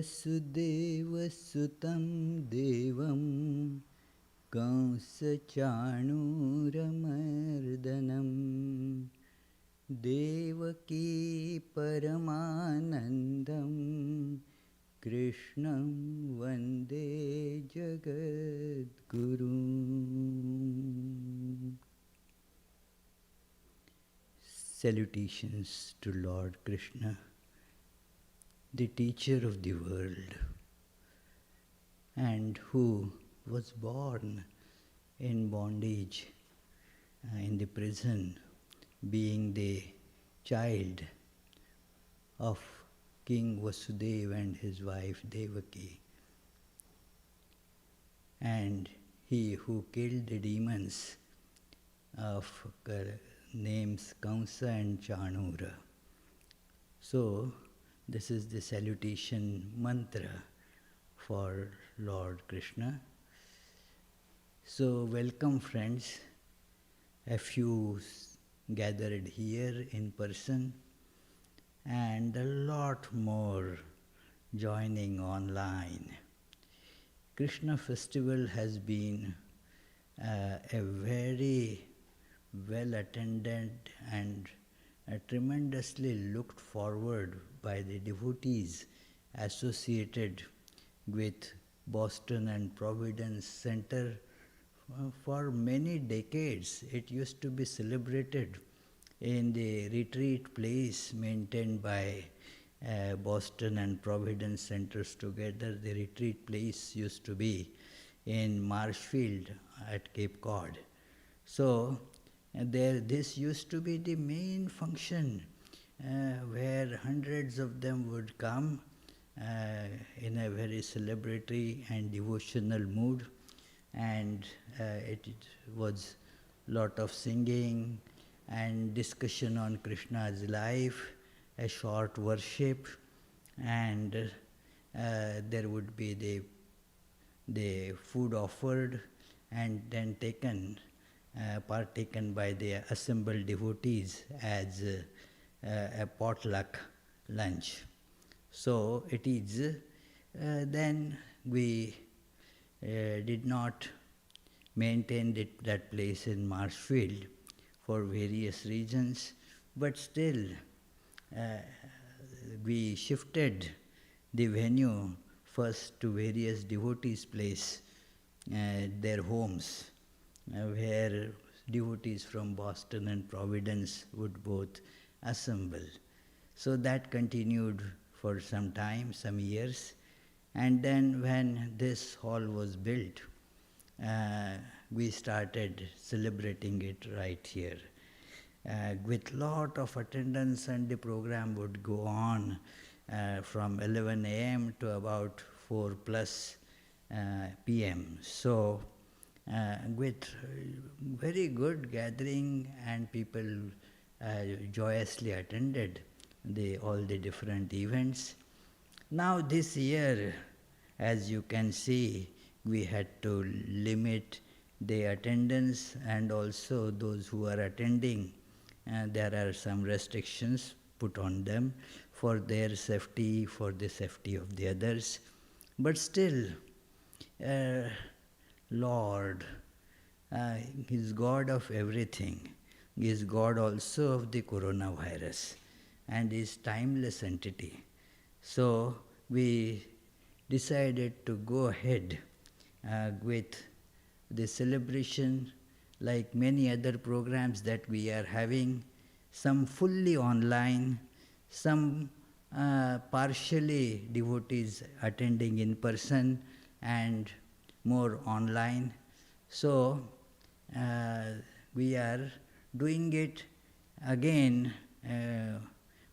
वसुदेवसुतं देवं कंसचाणूरमर्दनं देवकी परमानन्दं कृष्णं वन्दे जगद्गुरुम्. Salutations to Lord Krishna, the teacher of the world, and who was born in bondage, in the prison, being the child of King Vasudeva and his wife Devaki, and he who killed the demons of names Kamsa and Chanura. So, this is the salutation mantra for Lord Krishna. So, welcome friends, a few gathered here in person and a lot more joining online. Krishna festival has been a very well attended and tremendously looked forward by the devotees associated with Boston and Providence Center. For many decades it used to be celebrated in the retreat place maintained by Boston and Providence Centers together. The retreat place used to be in Marshfield at Cape Cod. So this used to be the main function where hundreds of them would come in a very celebratory and devotional mood, and it was lot of singing and discussion on Krishna's life, a short worship, and there would be the food offered and then partaken by the assembled devotees as a potluck lunch. So it is, then we did not maintain that place in Marshfield for various reasons, but still we shifted the venue first to various devotees' place, their homes, where devotees from Boston and Providence would both assemble. So that continued for some time, some years, and then when this hall was built, we started celebrating it right here with lot of attendance, and the program would go on from 11 a.m. to about 4 plus p.m. So with very good gathering, and people joyously attended all the different events. Now this year, as you can see, we had to limit the attendance, and also those who are attending, there are some restrictions put on them for their safety, for the safety of the others. But still, Lord is God of everything, is God also of the coronavirus, and is timeless entity. So we decided to go ahead with the celebration, like many other programs that we are having, some fully online, some partially devotees attending in person, and more online. So we are doing it again.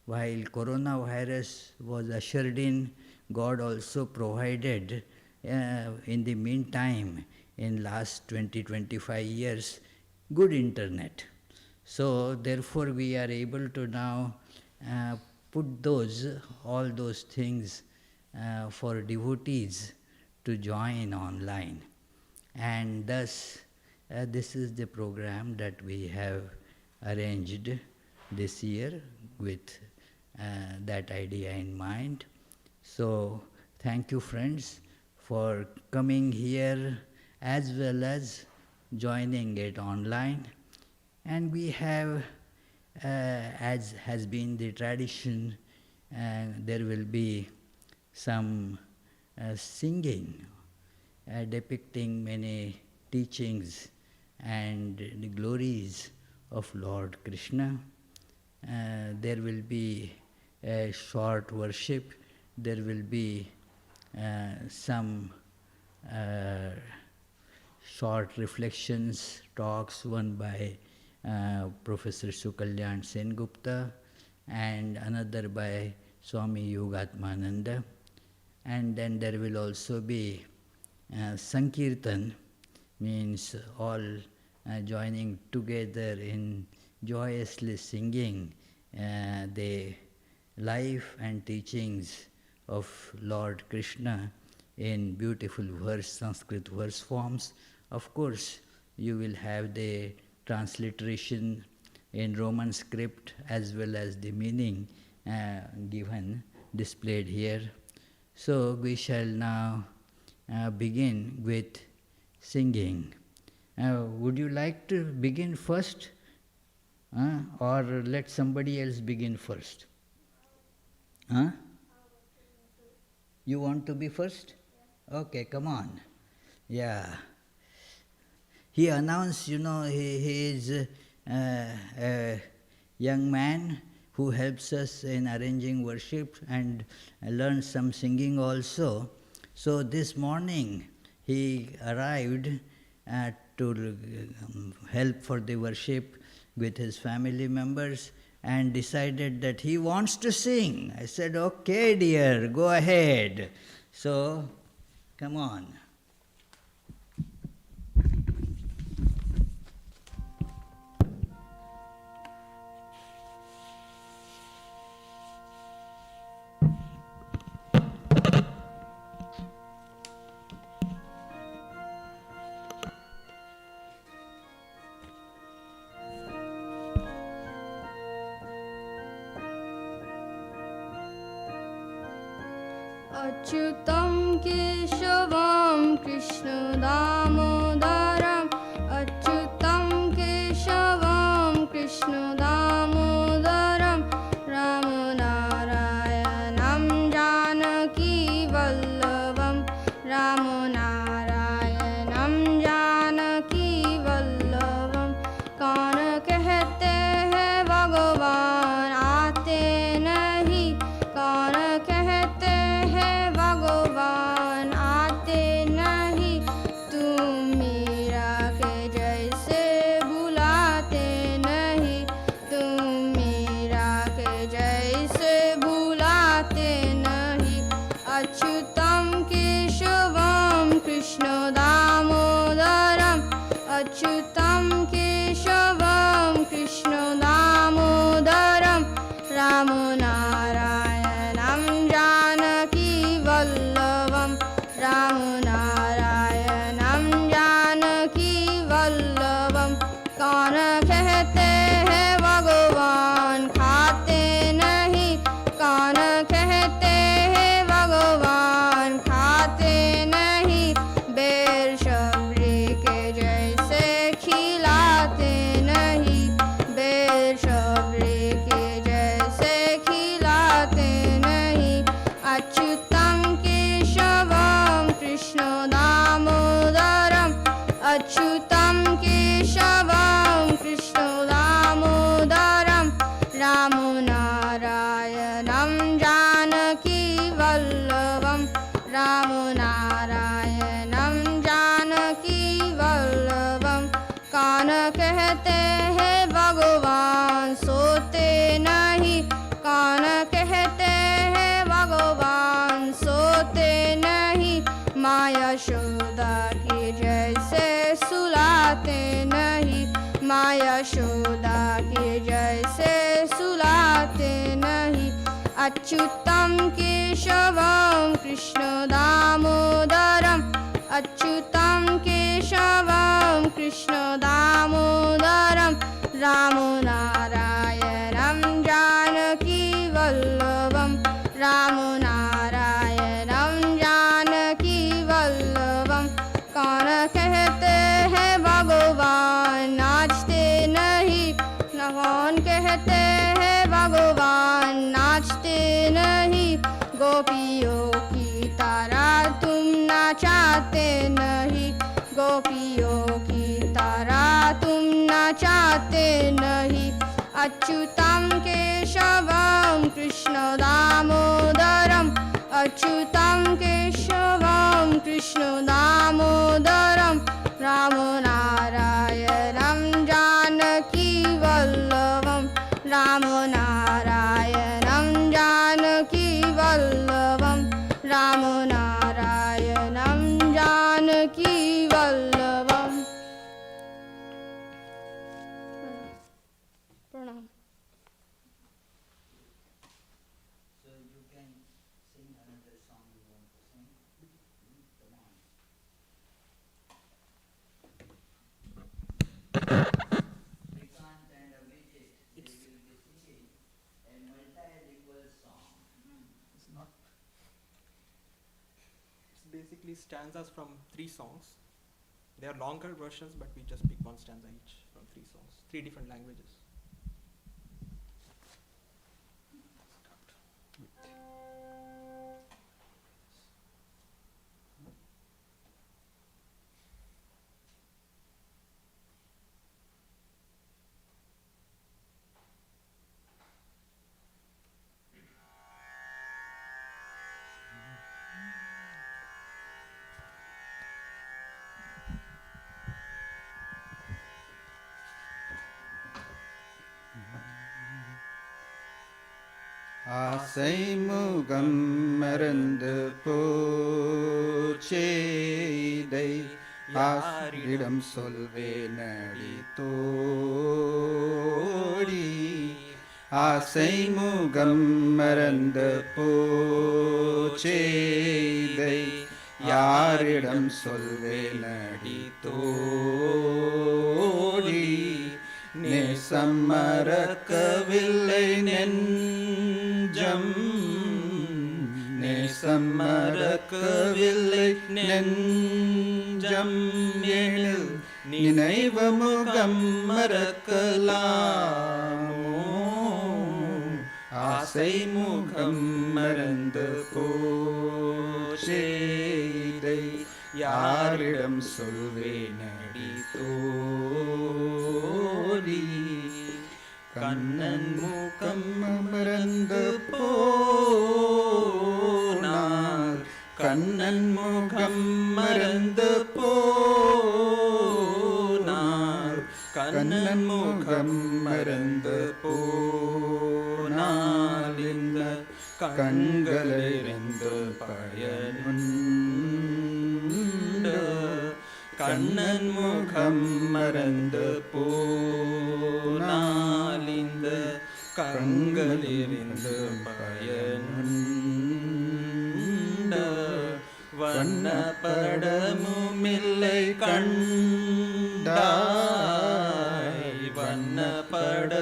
While coronavirus was ushered in, God also provided in the meantime, in last 20-25 years, good internet. So therefore we are able to now put all those things for devotees to join online. And thus this is the program that we have arranged this year with that idea in mind. So Thank you, friends, for coming here as well as joining it online. And we have, as has been the tradition, there will be some singing depicting many teachings and the glories of Lord Krishna. There will be a short worship. There will be some short reflections, talks, one by Professor Sukalyan Sengupta and another by Swami Yogatmananda. And then there will also be Sankirtan, means all joining together in joyously singing the life and teachings of Lord Krishna in beautiful verse, Sanskrit verse forms. Of course, you will have the transliteration in Roman script as well as the meaning given, displayed here. So we shall now begin with singing. Would you like to begin first? Or let somebody else begin first? You want to be first? Yeah. Okay, come on. Yeah. He announced, he is a young man who helps us in arranging worship and learns some singing also. So this morning he arrived to help for the worship with his family members and decided that he wants to sing. I said, okay dear, go ahead. So, come on. Achyutam Keshavam Krishna Damodaram Achyutam Keshavam Krishna Damodaram Ramanarayanam Janaki Vallavam Ramanarayanam Janaki Vallavam Kaun कहते हैं भगवान आते नहीं कौन कहते भगवान आते नहीं तुम मीरा के जैसे बुलाते नहीं तुम मीरा के जैसे बुलाते नहीं अच्युतम केशवम कृष्ण दामोदरम अच्युतम केशवम कृष्ण दामोदरम रामनारायणं जानकी वल्लभं रामनारायणं जानकी वल्लभं कौन कहते हैं भगवान खाते नहीं कौन कहते हैं भगवान खाते नहीं बेर शबरी के जैसे खिलाते नहीं बेर शबरी के जैसे खिलाते नहीं अच्युतम केशवम कृष्ण दामोदरम अच्युतम केशवम कृष्ण दामोदरम रामनारायणं जानकी वल्लभं रामनारायणं जानकी वल्लभं कौन कहते हैं भगवान सोते नहीं कौन कहते हैं भगवान सोते नहीं माया यशोदा की जैसे सुलाते नहीं माया यशोदा की जैसे सुलाते नहीं अच्युतम केशवम कृष्ण दामोदरम अच्युतम केशवम कृष्ण दामोदरम रामनारायणं जानकी वल्लभं रामनारायणं कौन कहते हैं भगवान नाचते नहीं, गोपियों की तरह तुम नाचाते नहीं, गोपियों की तरह तुम नाचाते नहीं। अच्युतं केशवं कृष्ण दामोदरम्, अच्युतं केशवं कृष्ण दामोदरं, राम नारायणं जानकी वल्लभं, राम नारायणं जानकी वल्लभं, राम नारायणं जानकी वल्लभं। प्रणाम। So you can sing another song you want to sing. Come on. Srikant and Abhijit, they will be singing a multi-lingual song. It's not. It's basically stanzas from 3 songs. They are longer versions, but we just pick one stanza each from 3 songs, 3 different languages. ஆசை முகம் மறந்து போச்சேதை யாரிடம் சொல்வேனடி தோழி, ஆசை முகம் மறந்து போச்சேதை யாரிடம் சொல்வேனடி தோழி, நேசம் மறக்கவில்லை நெஞ்சம், நேசம் மறக்கவில்லை நெஞ்சம், எனில் நினைவு முகம் மறக்கலாமோ, ஆசை முகம் மறந்து போச்சேதை யாரிடம் சொல்வேனடி தோழி, கண்ணன் முகம் மறந்து போனார், கண்ணன் முகம் மறந்து போனார், கண்ணன் முகம் மறந்து போனால் இந்த கண்களிலிருந்து பயனுண்டு, கண்ணன் முகம் மறந்து போனால் இந்த கண்களிலிருந்து பயனுண்டு, வண்ணப்படமுமில்லை கண்டாய், வண்ணப்படமுமில்லை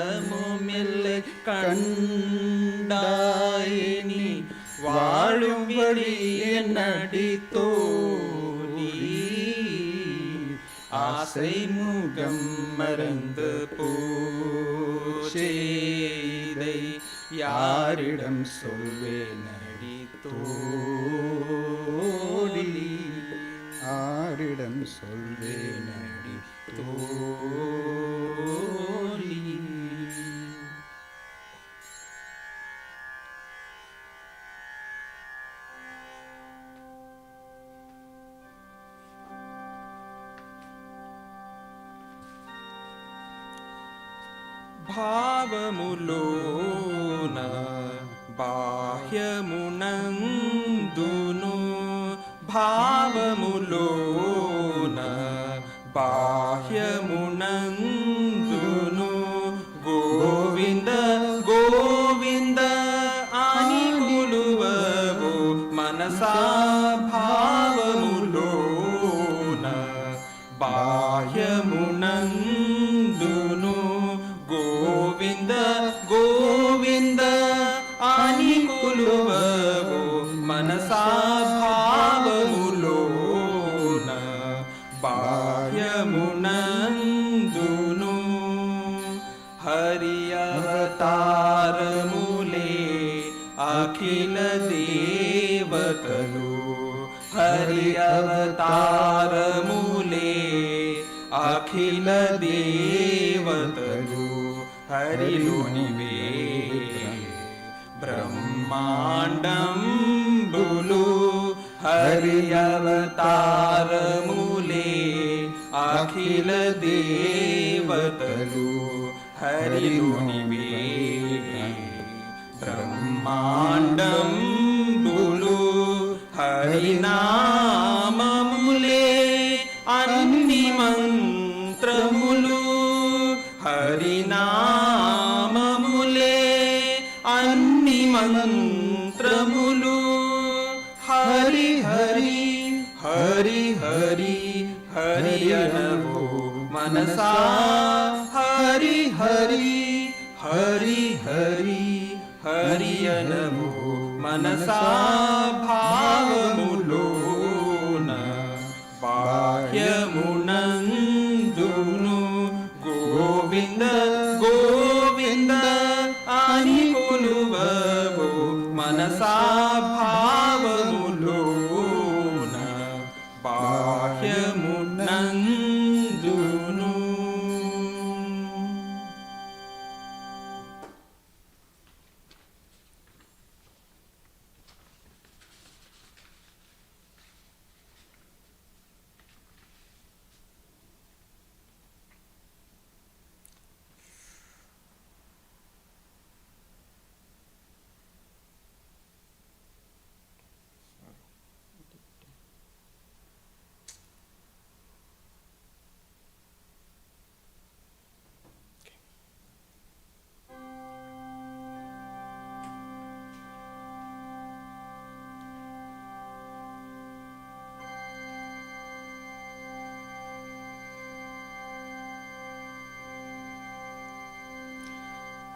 கண்டாய், நீ வாழும் வழி என்னடி தோழி, ஆசை முகம் மறந்து போச்சேதை யாரிடம் சொல்வேனடி தோழி, ஆரிடம் சொல்வேனடி தோழி. భావములోన బాహ్యమునందును, భావములోన బాహ్యమునందును, గోవింద గోవింద అని కొలువవు మనసా, భావములోన బాహ్యమునందును, గోవింద గోవింద అని కొలువవు మనసా, భావములోన బాహ్యమునందును, हरि अवतार मूले अखिल देवतलु हरि अवतार मूले अखिल देवतलु हरि लोनिवे ब्रह्मांडं बुलु हरि अवतार मूले अखिल देवतलु हरि लोनिवे ब्रह्मांडं बुलु हरि नाममुले अन्नि मंत्रमुलु हरि नाममुले अन्नि मंत्रमुलु हरि हरि हरि हरि हरि अनवो मनसा हरि हरि हरि हरि हरि अनवो मनसा भावमुलोन बाह्यमुनंदुनु गोविंद गोविंद अनि कोलुवो मनसा भावमुलोन बाह्यमुनंदुनु.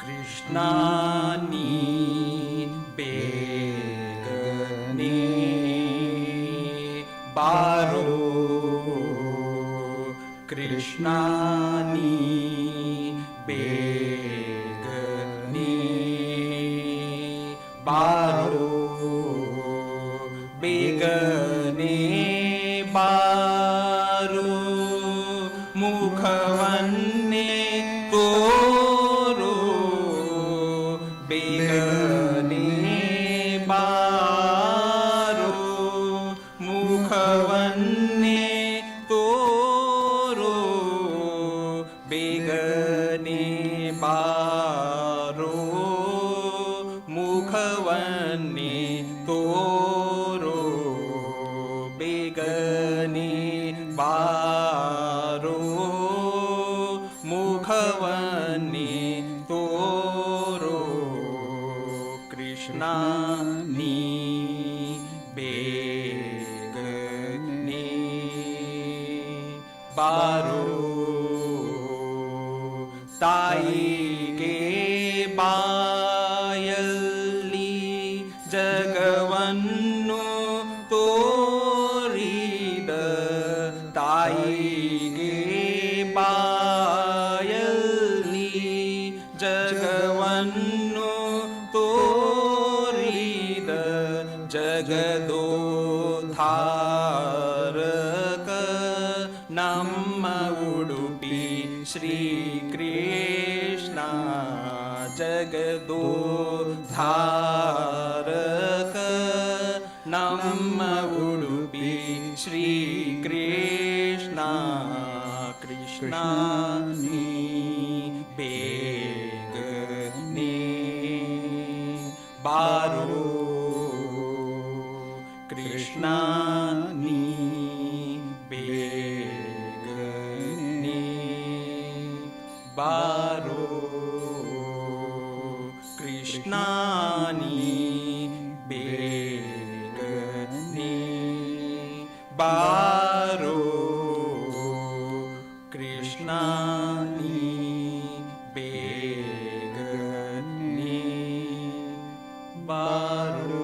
कृष्णानी बेगने बारो कृष्णानी बेगने बारो बेगने बारो मुखवन्ने तोरो बेगने बारो मुखवन्ने तोरो बेगने बारो मुखवन्ने तोरो बेगने बारो मुखवन्ने तोरो कृष्णानी बेगने बारो ताईगे बायल्ली जगवन्नु तोरिद ताईगे बायल्ली जगवन्नु तोरिद जगदोद्धारक ನಮ್ಮ ಉಡುಪಿ ಶ್ರೀ ಕೃಷ್ಣ ಜಗದೋದ್ಧಾರಕ ನಮ್ಮ ಉಡುಪಿ ಶ್ರೀ ಕೃಷ್ಣ ಕೃಷ್ಣ ನೀ ಬೇಗನೆ ಬಾರೋ ಕೃಷ್ಣ ನೀ ಬೇಗನೆ ಬಾರೋ ಕೃಷ್ಣ ನೀ ಬೇಗನೆ ಬಾರೋ ಕೃಷ್ಣ ನೀ ಬೇಗನೆ ಬಾರೋ.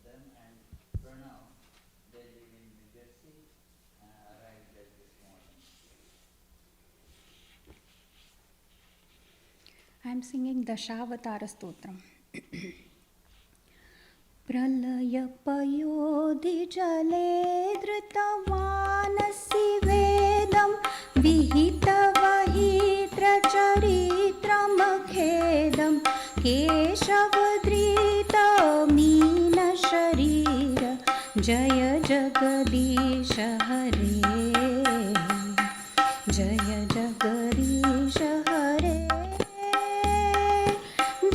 them, and Pranav, they live in New Jersey, arrived there this morning. I am singing Dashavatara Stotram. प्रलयपयोधिजले धृतवानसि वेदं विहितवहित्रचरित्रमखेदं केशवधृतमीनशरीर जय जगदीश हरे जय जगदीश हरे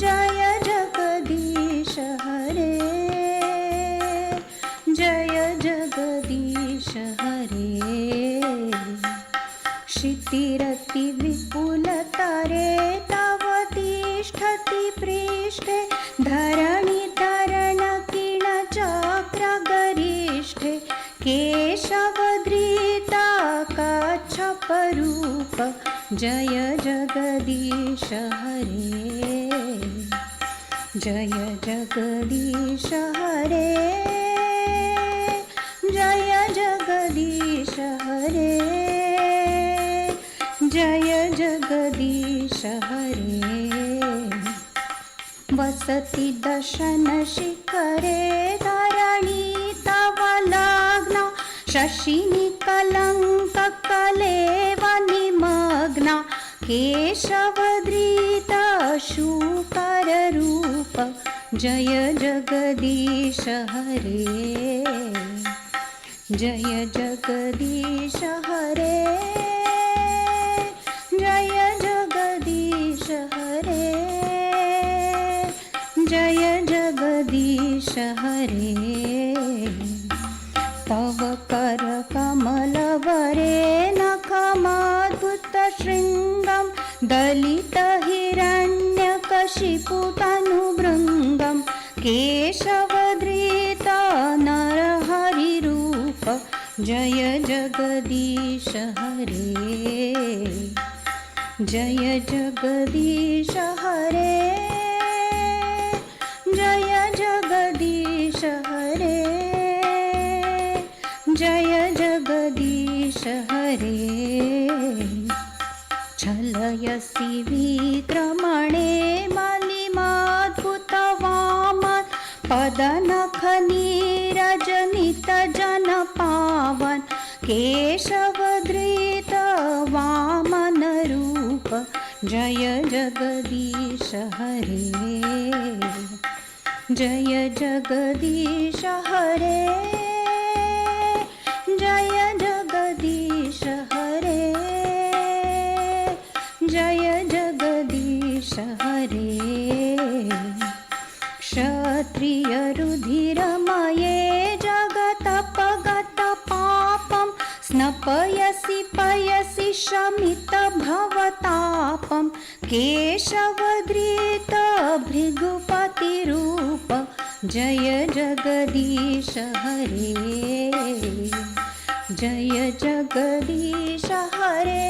जय जगदीश हरे जय जगदीश हरे क्षितिरतिविपुलतरे तव तिष्ठति पृष्ठे धरणितरणकिणचक्रगरिष्ठे केशवधृता कच्छपरूप जय जगदीश हरे जय जगदीश हरे जय जगदीश हरे जय जगदीश हरे वसति दशन शिखरे धरणी तव लग्ना शशिनिकलङ्ककलेव निमग्ना केशवधृता शूकररूप जय जगदीश हरे जय जगदीश हरे जय जगदीश हरे जय जगदीश हरे तव करकमलवरे नखमाद्भुतशृङ्गं दलितहिरण्यकशिपुतनुभृङ्गं केशवधृता नरहरिरूप जय जगदीश हरे जय जगदीश हरे जय जगदीश हरे जय जगदीश हरे छलयसि विक्रमणे मलिमाद्भुतवामन् पदनखनीरजनितजनपावन् केशवधृत वामनरूप जय जगदीश हरे जय जगदीश हरे जय जगदीश हरे जय जगदीश हरे क्षत्रियरुधिरमये जगतपगतपापं स्नपयसि पयसि शमितभवतापं केशवधृत भृगुपतिरूप जय जगदीश हरे जय जगदीश हरे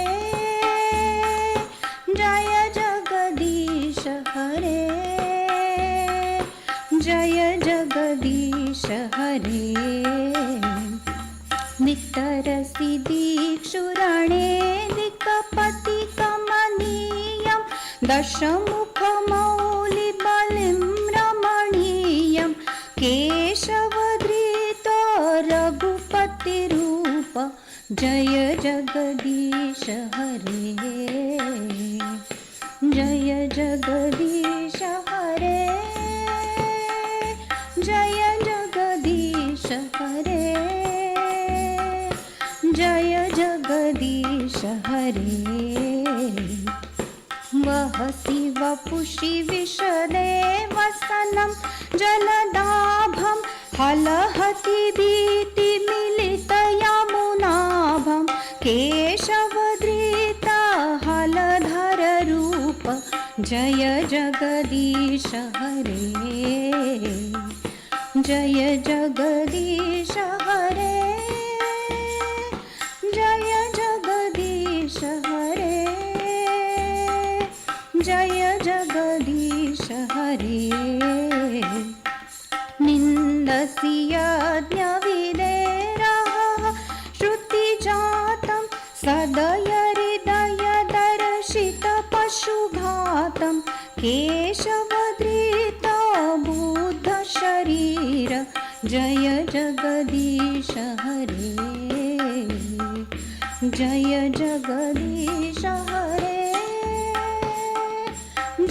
जय जगदीश हरे जय जगदीश हरे नितरसि दीक्षुरणे दिक्पतिकमनीयं दशमुखमौलिबलिं रमणीयं केशवधृतो रघुपतिरूप जय जगदीश हरे जय जगदीश हरे जय जगदीश हरे जय जगदीश हरे वहसि वपुषि विशदे वसनं जलदाभं हलहति भीतिमिलितयमुनाभं केशवधृता हलधररूप जय जगदीश हरे जय जगदीश हरे जय जगदीश हरे जय जगदीश हरे निन्द छन्दसि यज्ञविदेरः श्रुतिजातं सदयहृदयदर्शितपशुघातं केशवधृतबुद्धशरीर जय जगदीश हरे जय जगदीश हरे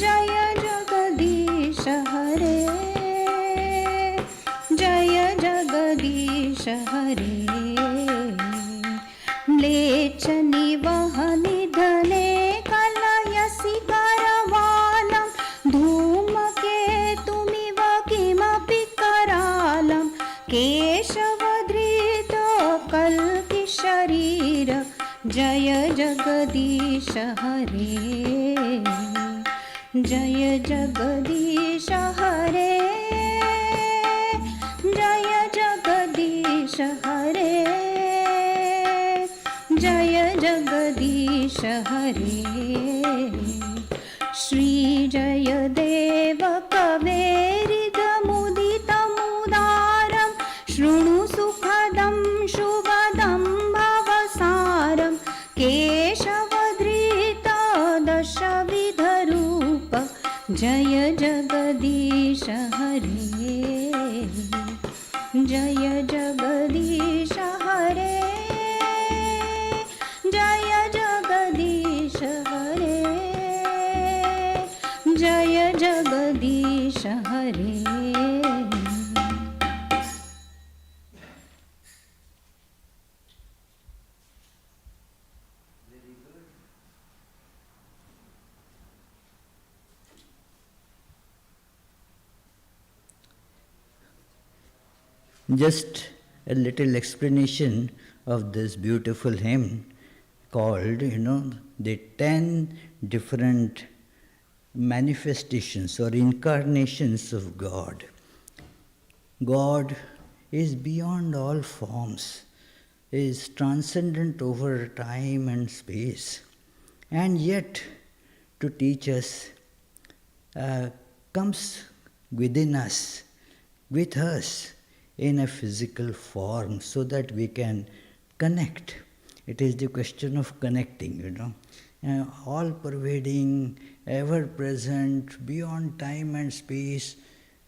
जय जगदीश हरे जय जगदीश हरे म्लेच्छनिवहनिधने कलयसि करवालं धूमकेतुमिव किमपि करालं केशवधृतकल्किशरीर जय जगदीश हरे जय जगदीश हरे जय जगदीश हरे जय जगदीश हरे श्री जयदेव कवेरिदमुदितमुदारं शृणु सुखदं शुभदं भवसारं केशवधृतदशविधरूप जय जगदीश हरे जय जगदीश हरे जय जगदीश हरे जय जगदीश हरे Just a little explanation of this beautiful hymn called, the 10 different manifestations or incarnations of God. God is beyond all forms, is transcendent over time and space, and yet to teach us comes within us, with us, in a physical form so that we can connect. It is the question of connecting, all pervading, ever present, beyond time and space,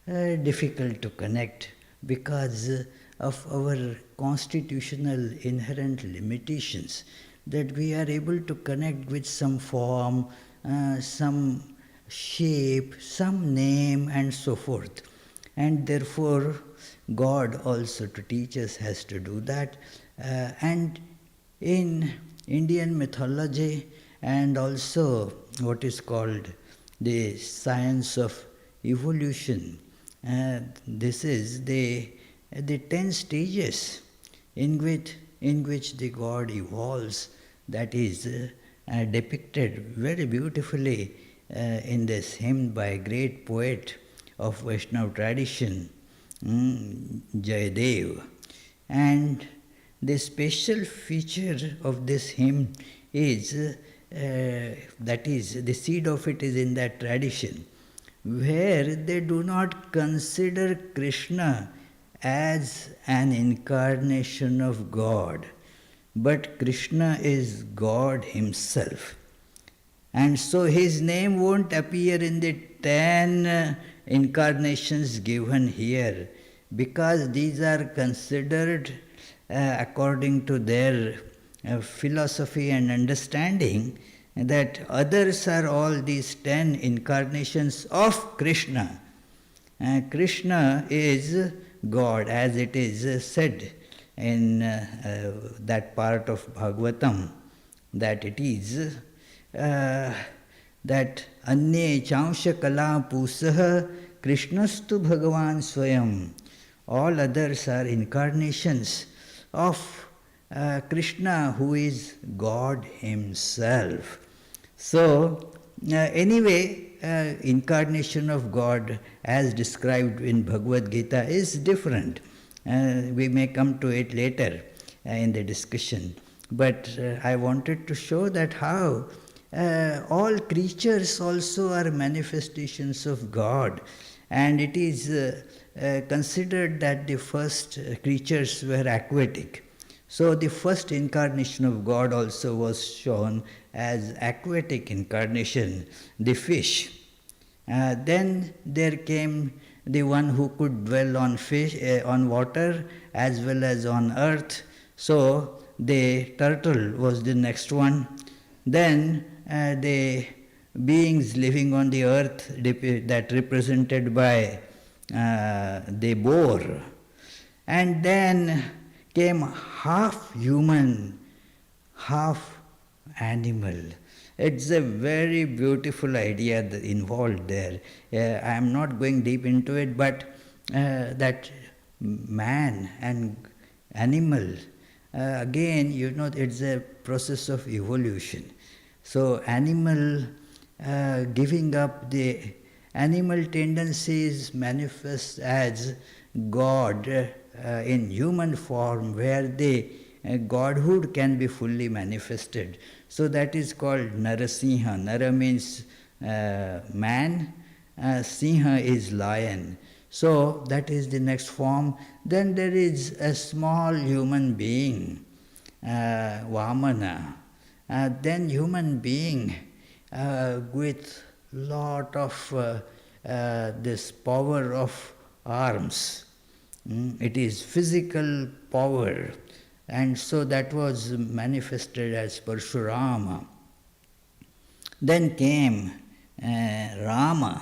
difficult to connect because of our constitutional inherent limitations, that we are able to connect with some form, some shape, some name and so forth. And therefore, God also to teach us has to do that. And in Indian mythology and also what is called the science of evolution, this is the 10 stages in which the God evolves, that is depicted very beautifully in this hymn by a great poet of Vaishnava tradition, Jayadev. And the special feature of this hymn is, that is, the seed of it is in that tradition, where they do not consider Krishna as an incarnation of God, but Krishna is God himself. And so his name won't appear in the 10 incarnations given here, because these are considered according to their philosophy and understanding, that others are all these 10 incarnations of Krishna. Krishna is God, as it is said in that part of Bhagavatam, that it is that Anye Chansha Kala Pusah Krishnastu Bhagavan Swayam. All others are incarnations of Krishna, who is God himself. So, anyway, incarnation of God as described in Bhagavad Gita is different. We may come to it later in the discussion. But I wanted to show that how all creatures also are manifestations of God. And it is considered that the first creatures were aquatic. So the first incarnation of God also was shown as aquatic incarnation, the fish. Then there came the one who could dwell on fish, on water as well as on earth. So the turtle was the next one. Then the beings living on the earth that represented by the boar. And then came half human, half animal. It's a very beautiful idea involved there. I am not going deep into it, but that man and animal, again, it's a process of evolution. So animal giving up the animal tendencies manifest as God in human form, where the godhood can be fully manifested. So that is called Narasimha. Nara means man, Simha is lion. So that is the next form. Then there is a small human being, Vamana. Then human being with lot of this power of arms. It is physical power. And so that was manifested as Parshurama. Then came Rama,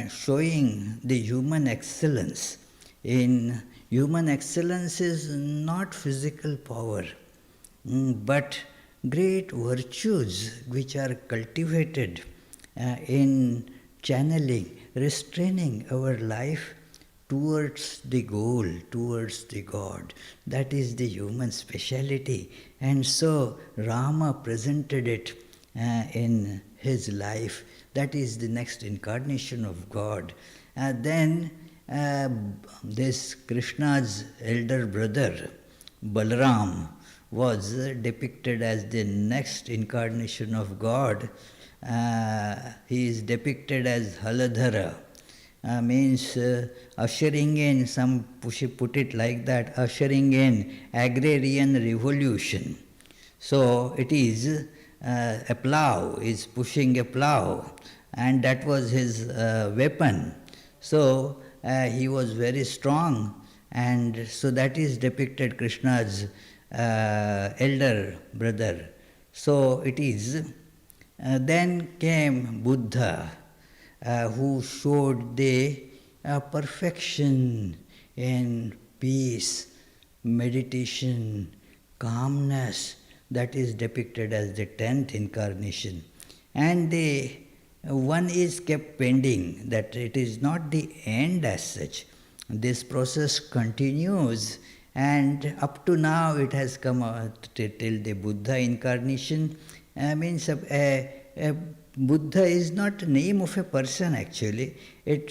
showing the human excellence. In human excellence is not physical power, but great virtues which are cultivated in channeling, restraining our life towards the goal, towards the God. That is the human speciality. And so Rama presented it in his life. That is the next incarnation of God. Then this Krishna's elder brother, Balaram, was depicted as the next incarnation of God. He is depicted as Haladhara. Means ushering in, some put it like that, ushering in agrarian revolution. So it is a plough, is pushing a plough, and that was his weapon. So he was very strong, and so that is depicted Krishna's elder brother. So it is. Then came Buddha, who showed the perfection in peace, meditation, calmness. That is depicted as the 10th incarnation. And the one is kept pending, that it is not the end as such. This process continues, and up to now it has come till the Buddha incarnation. Means a Buddha is not the name of a person actually. It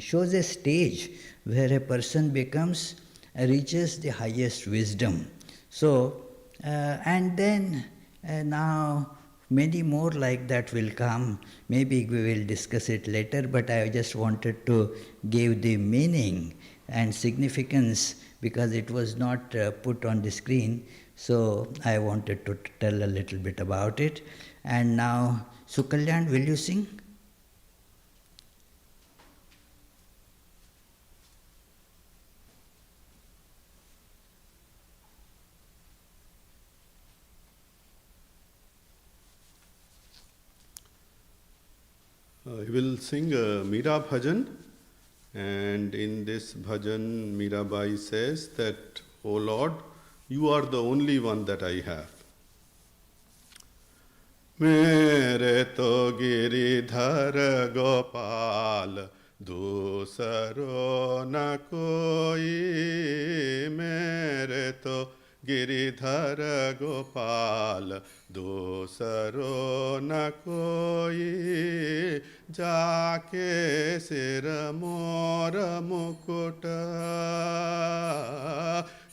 shows a stage where a person reaches the highest wisdom. So, and then now many more like that will come. Maybe we will discuss it later, but I just wanted to give the meaning and significance because it was not put on the screen. So I wanted to tell a little bit about it. And now, Sukalyan, will you sing? I will sing a Meera Bhajan, and in this bhajan Meerabai says that, O Lord, you are the only one that I have. मेरे तो गिरिधर गोपाल दूसरो न कोई, मेरे तो गिरिधर गोपाल दूसरो न कोई, जाके सिर मोर मुकुट,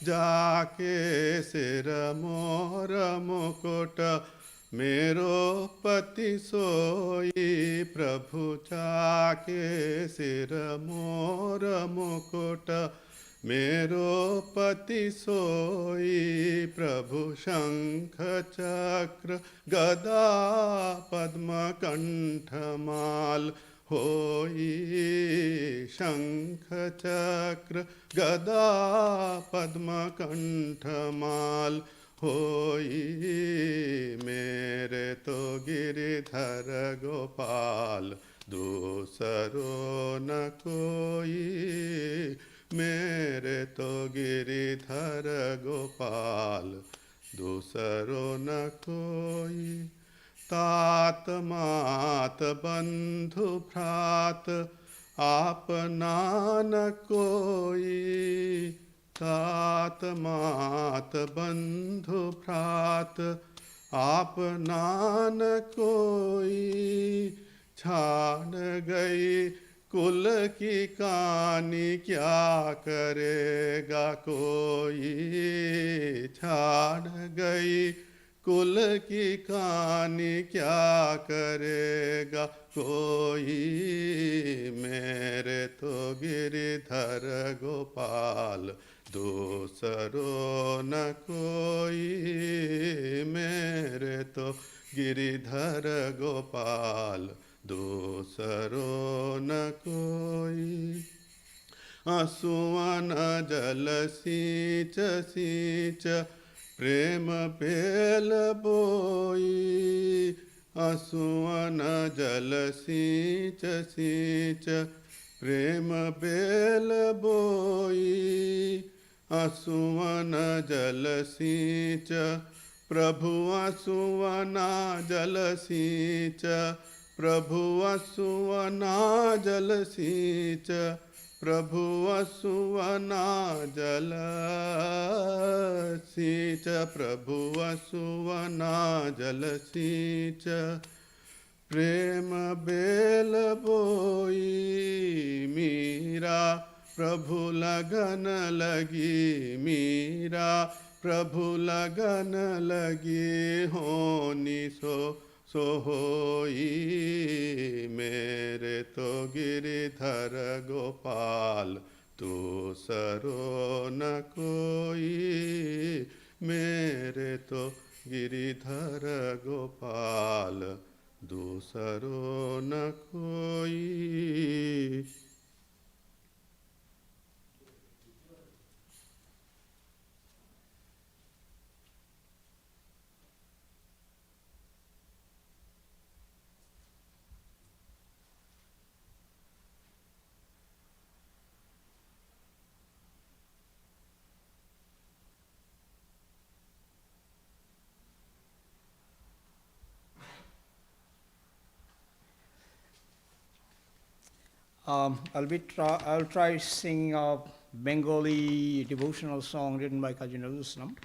जाके सिर मोर मुकुट मेरो पति सोई प्रभु चाके सिर मोर मुकुट मेरो पति सोई प्रभु शंख चक्र गदा पद्म कंठमाल होई शंख चक्र गदा पद्म कंठमाल होई मेरे तो गिरिधर गोपाल दूसरो न कोई मेरे तो गिरिधर गोपाल दूसरो न कोई तात मात बंधु भ्रात आपना न कोई तात मात बंधु भ्रात आपना न कोई छान गई कुल की कहानी क्या करेगा कोई छान गई कुल की कहानी क्या करेगा कोई मेरे तो गिरिधर गोपाल दूसरो न कोई मेरे तो गिरिधर गोपाल दूसरो न कोई असुवन जल सींच सींच प्रेम पेल बोई असुवन जल सींच सींच प्रेम बेल बोई असुवन जल सींच प्रभु असुवना जल सींच प्रभु असुवना जल सींच प्रभु असुवना जल सींच प्रभु असुवना जल सींच प्रेम बेल बोई मीरा प्रभु लगन लगी मीरा प्रभु लगन लगी होनी सो होई मेरे तो गिरिधर गोपाल दूसरो न कोई मेरे तो गिरिधर गोपाल दूसरो न कोई I'll try singing a Bengali devotional song written by Kazi Nazrul Islam.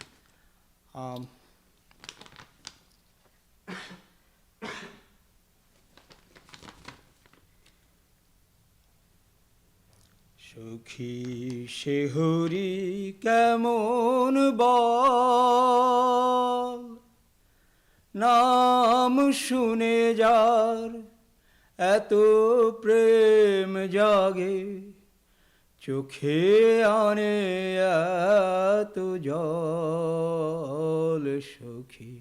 সখী শেহরি কেমন বল নাম শুনে যার এত প্রেম জাগে চোখে আনে এত জল সখী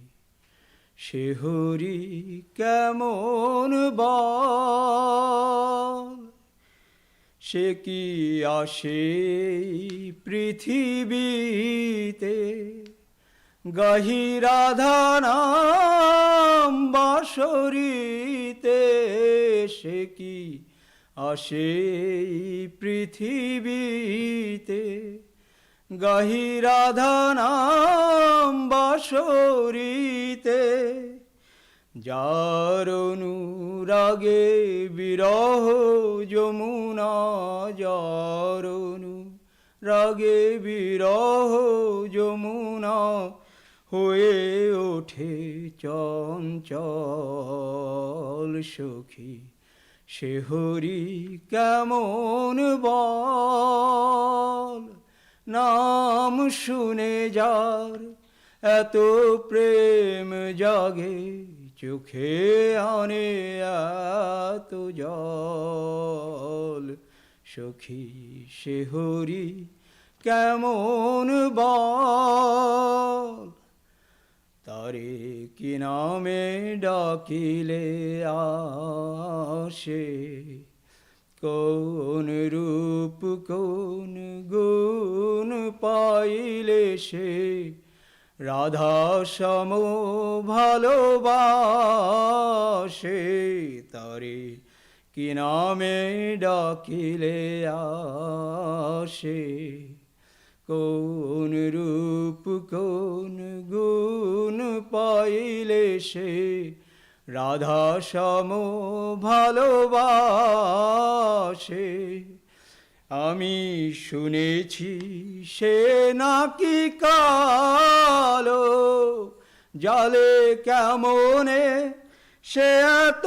শেহরি কেমন বল সে কি আসে পৃথিবীতে গাহি রাধা নাম বাঁশরীতে সে কি আসে পৃথিবীতে গাহি রাধা নাম বাঁশরীতে যার অনুরাগে বিরহ যমুনা যার অনুরাগে বিরহ যমুনা হয়ে ওঠে চঞ্চল সখী শেহরি কেমন বল নাম শুনে যার এত প্রেম জাগে চোখে আনে এত জল সখী সে হরি কেমন বল তারে কি নামে ডাকিলে আসে কোন রূপ কোন গুণ পাইলে সে রাধা সম ভালোবাসে তারে কি নামে ডাকিলে আসে কোন রূপ কোন গুণ পাইলে সে রাধা সম ভালোবাসে আমি শুনেছি সে নাকি কালো জালে কেমনে সে এত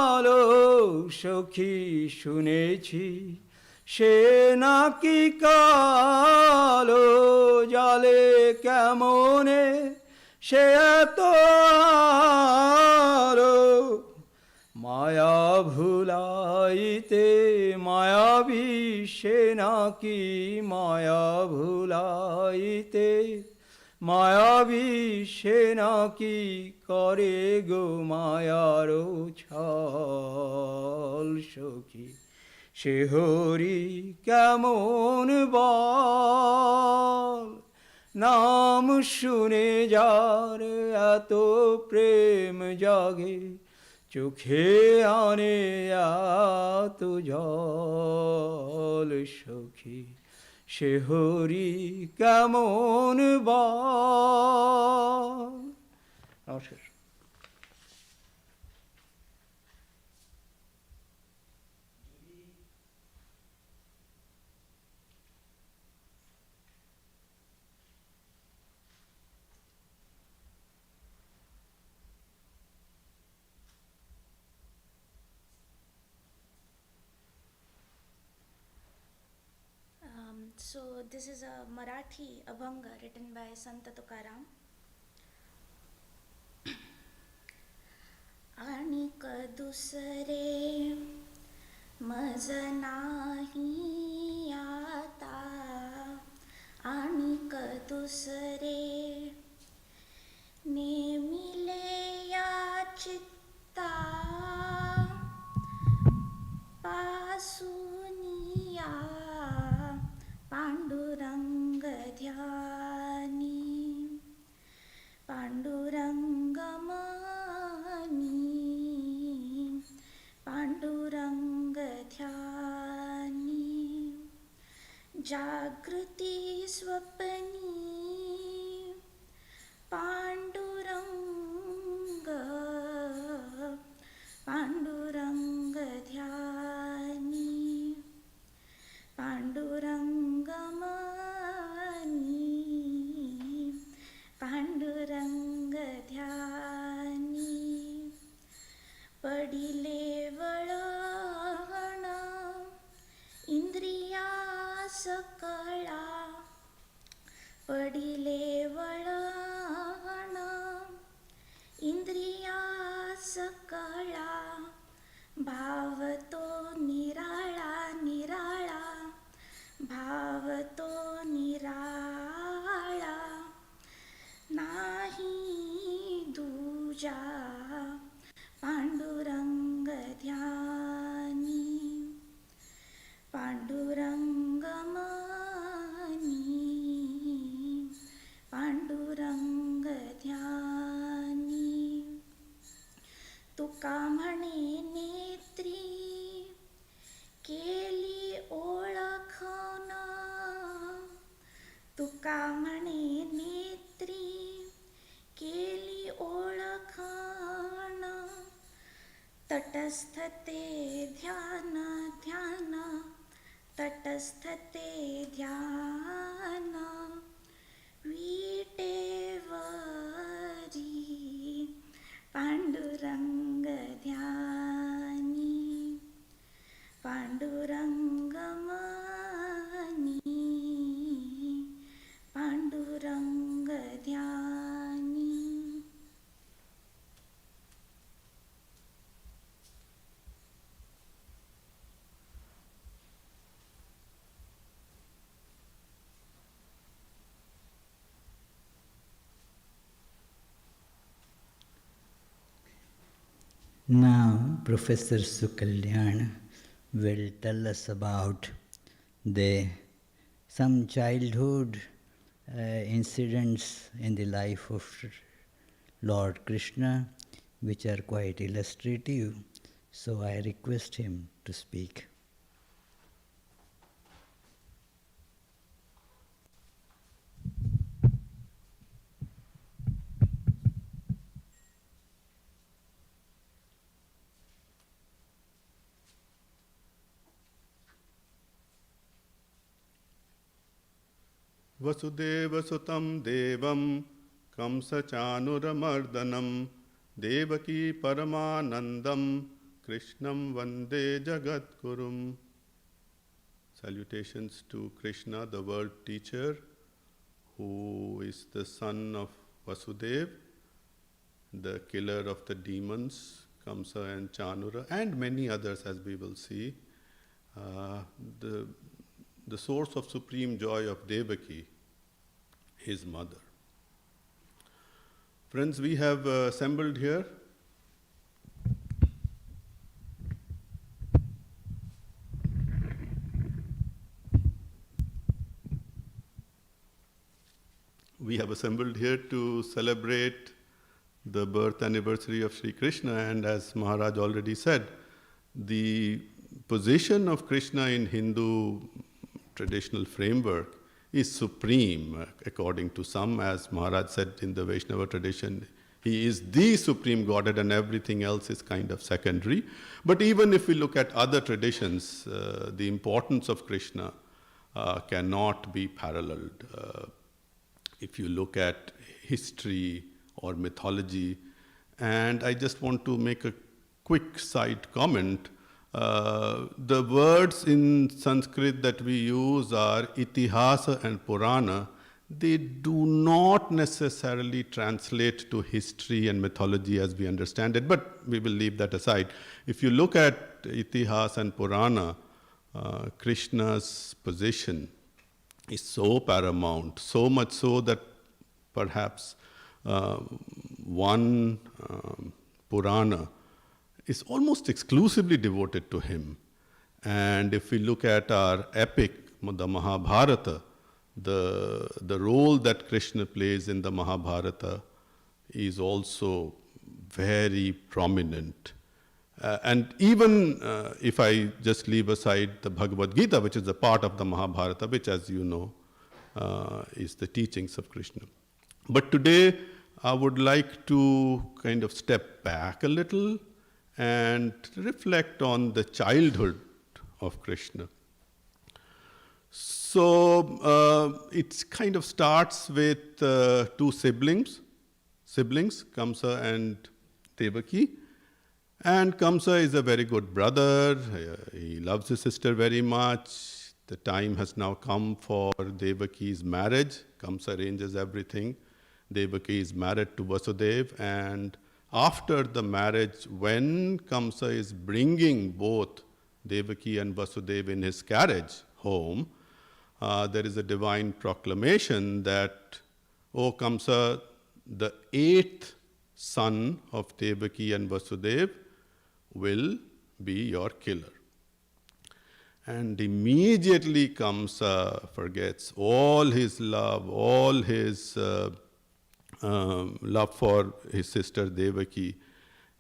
আলো সখী শুনেছি সে নাকি কালো জালে কেমনে সে এত আলো মায়া ভুলাইতে মায়াবী সে নাকি মায়া ভুলাইতে মায়াবী সে নাকি করে গো মায়ার ছল সখী সে হরি কেমন বল নাম শুনে যার এত প্রেম জাগে চোখে আনে এত জল সখী সে হরি কেমন বল নমস্কার So this is a Marathi abhanga written by Sant Tukaram. आणिक दुसरे मज नाही आता आणिक दुसरे नेमिले या चित्ता पासूनिया पांडुरंग ध्यानी पांडुरंग मनी पांडुरंग ध्यानी जागृती स्वप्नी पांडुरंग पांडुरंग ध्यानी पांडुरंगमनी पांडुरंग ध्यानी पडिले वळण इंद्रिया सकळा पडिले वळण इंद्रिया सकळा भाव तो निराळा निराळा भाव तो निराळा नाही दूजा पांडुरंग ध्यानी पांडुरंग मनी पांडुरंग ध्यानी तुका म्हणे नेत्री केली ओळखन तुका म्हणे नेत्री केली ओळखन तटस्थते ध्यान ध्यान तटस्थते ध्यान विटेवरी पांडुरंग ध्यानी पांडुरंग मनी Pandurang Now, Professor Sukalyan will tell us about some childhood incidents in the life of Lord Krishna, which are quite illustrative. So I request him to speak. Vasudeva Sutam Devam Kamsa Chanuramardanam Devaki Paramanandam Krishnam Vande Jagatgurum. Salutations to Krishna, the world teacher, who is the son of Vasudeva, the killer of the demons, Kamsa and Chanura, and many others, as we will see. The source of supreme joy of Devaki, his mother. Friends, we have assembled here to celebrate the birth anniversary of Sri Krishna, and as Maharaj already said, the position of Krishna in Hindu traditional framework is supreme, according to some. As Maharaj said, in the Vaishnava tradition, he is the supreme Godhead and everything else is kind of secondary. But even if we look at other traditions, the importance of Krishna cannot be paralleled. If you look at history or mythology, and I just want to make a quick side comment. The words in Sanskrit that we use are itihasa and purana. They do not necessarily translate to history and mythology as we understand it, but we will leave that aside. If you look at itihasa and purana, Krishna's position is so paramount, so much so that perhaps one Purana is almost exclusively devoted to him. And if we look at our epic, the Mahabharata, the role that Krishna plays in the Mahabharata is also very prominent. And even if I just leave aside the Bhagavad Gita, which is a part of the Mahabharata, which, as you know, is the teachings of Krishna. But today, I would like to kind of step back a little and reflect on the childhood of Krishna. So it kind of starts with two siblings, Kamsa and Devaki. And Kamsa is a very good brother. He loves his sister very much. The time has now come for Devaki's marriage. Kamsa arranges everything. Devaki is married to Vasudeva, and after the marriage, when Kamsa is bringing both Devaki and Vasudeva in his carriage home, there is a divine proclamation that, O Kamsa, the 8th son of Devaki and Vasudeva will be your killer. And immediately Kamsa forgets all his love, all his love for his sister Devaki,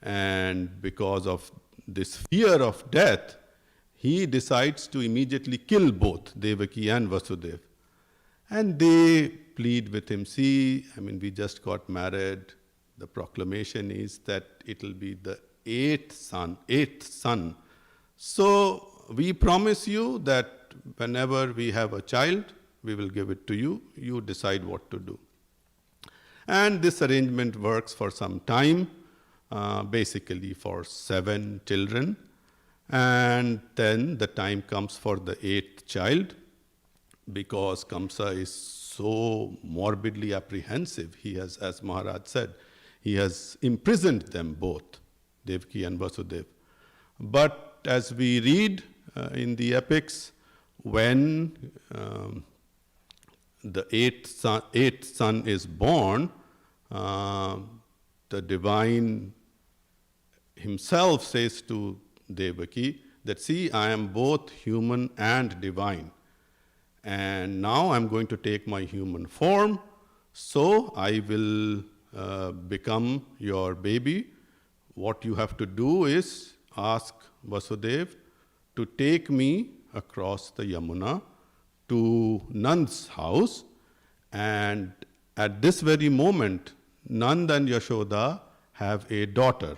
and because of this fear of death, he decides to immediately kill both Devaki and Vasudeva. And they plead with him, see, we just got married. The proclamation is that it will be the 8th son. So we promise you that whenever we have a child, we will give it to you. You decide what to do. And this arrangement works for some time, basically for 7 children. And then the time comes for the 8th child, because Kamsa is so morbidly apprehensive. He has, as Maharaj said, he has imprisoned them both, Devaki and Vasudeva. But as we read in the epics, when the 8th son is born, the divine himself says to Devaki that, see, I am both human and divine. And now I'm going to take my human form, so I will become your baby. What you have to do is ask Vasudeva to take me across the Yamuna to Nand's house, and at this very moment, Nand and Yashoda have a daughter,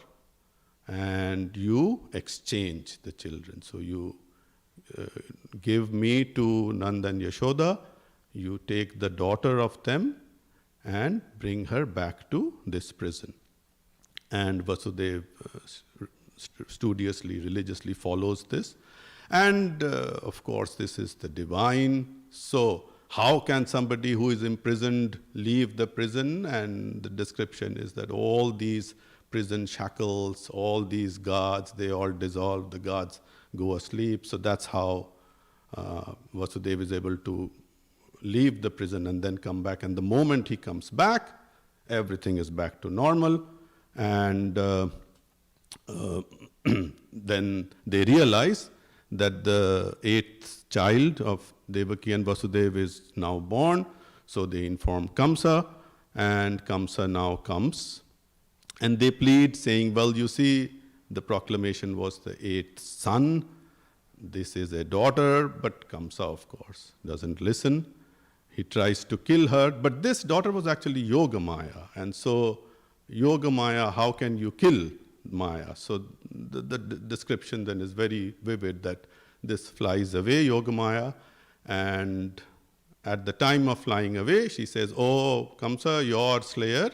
and you exchange the children. So you give me to Nand and Yashoda, you take the daughter of them and bring her back to this prison. And Vasudeva studiously, religiously follows this. And of course, this is the divine. So how can somebody who is imprisoned leave the prison? And the description is that all these prison shackles, all these guards, they all dissolve, the guards go asleep. So that's how Vasudeva is able to leave the prison and then come back. And the moment he comes back, everything is back to normal. And then they realize that the 8th child of Devaki and Vasudeva is now born. So they inform Kamsa, and Kamsa now comes. And they plead, saying, well, you see, the proclamation was the 8th son. This is a daughter, but Kamsa, of course, doesn't listen. He tries to kill her, but this daughter was actually Yogamaya. And so, Yogamaya, how can you kill Maya? So the description then is very vivid that this flies away, Yogamaya, and at the time of flying away, she says, oh, Kamsa, your slayer